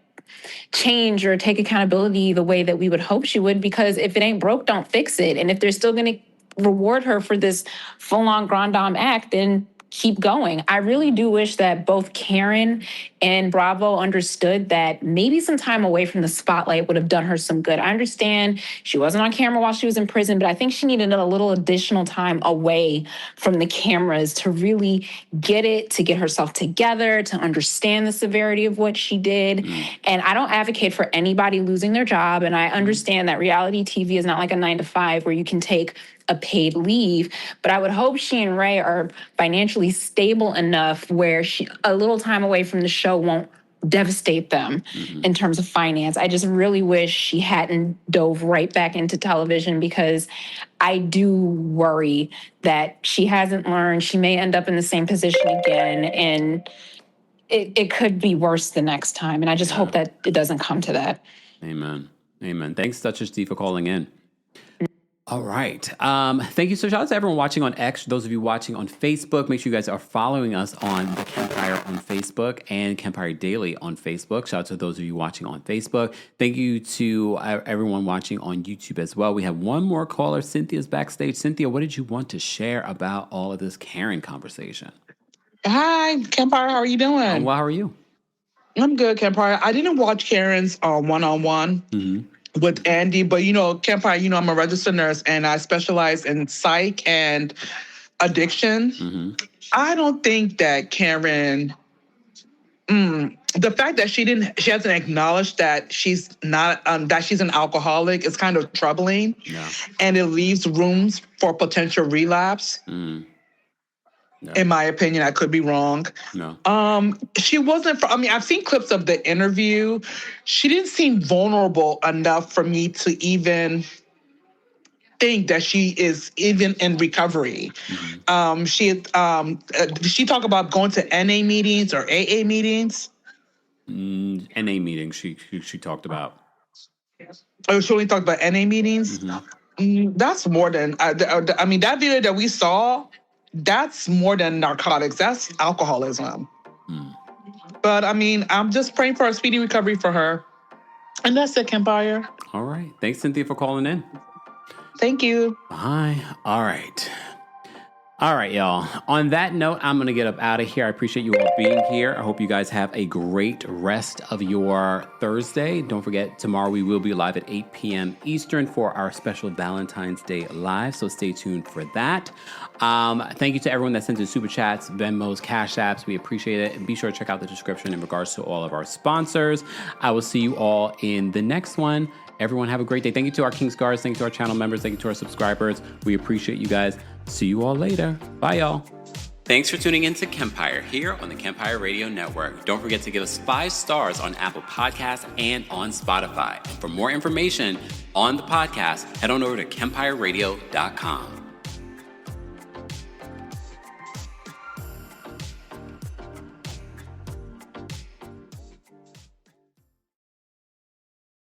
change or take accountability the way that we would hope she would, because if it ain't broke, don't fix it. And if they're still going to reward her for this full-on Grand Dame act, then keep going. I really do wish that both Karen and Bravo understood that maybe some time away from the spotlight would have done her some good. I understand she wasn't on camera while she was in prison, but I think she needed a little additional time away from the cameras to really to get herself together, to understand the severity of what she did. And I don't advocate for anybody losing their job. And I understand that reality TV is not like a 9-to-5 where you can take a paid leave, but I would hope she and Ray are financially stable enough where a little time away from the show won't devastate them in terms of finance. I just really wish she hadn't dove right back into television, because I do worry that she hasn't learned. She may end up in the same position again, and it could be worse the next time. And I just hope that it doesn't come to that. Amen. Thanks, Duchess D, for calling in. All right. Thank you. So shout out to everyone watching on X. Those of you watching on Facebook, make sure you guys are following us on TheKempire on Facebook and Kempire Daily on Facebook. Shout out to those of you watching on Facebook. Thank you to everyone watching on YouTube as well. We have one more caller. Cynthia's backstage. Cynthia, what did you want to share about all of this Karen conversation? Hi, Kempire. How are you doing? Well, how are you? I'm good, Kempire. I didn't watch Karen's one-on-one with Andy, but Kempire, I'm a registered nurse and I specialize in psych and addiction. I don't think that Karen, the fact that she hasn't acknowledged that she's not, that she's an alcoholic is kind of troubling. Yeah. And it leaves rooms for potential relapse. No. In my opinion, I could be wrong. No. She wasn't, I've seen clips of the interview. She didn't seem vulnerable enough for me to even think that she is even in recovery. Did she talk about going to NA meetings or AA meetings? NA meetings she talked about. Oh, she only talked about NA meetings? That's more than, that video that we saw, that's more than narcotics. That's alcoholism. But I'm just praying for a speedy recovery for her. And that's it, Kempire. All right. Thanks, Cynthia, for calling in. Thank you. Bye. All right. All right, y'all. On that note, I'm going to get up out of here. I appreciate you all being here. I hope you guys have a great rest of your Thursday. Don't forget, tomorrow we will be live at 8 p.m. Eastern for our special Valentine's Day Live, so stay tuned for that. Thank you to everyone that sent in Super Chats, Venmos, Cash Apps. We appreciate it. And be sure to check out the description in regards to all of our sponsors. I will see you all in the next one. Everyone have a great day. Thank you to our King's Guards. Thank you to our channel members. Thank you to our subscribers. We appreciate you guys. See you all later. Bye, y'all. Thanks for tuning in to Kempire here on the Kempire Radio Network. Don't forget to give us 5 stars on Apple Podcasts and on Spotify. And for more information on the podcast, head on over to KempireRadio.com.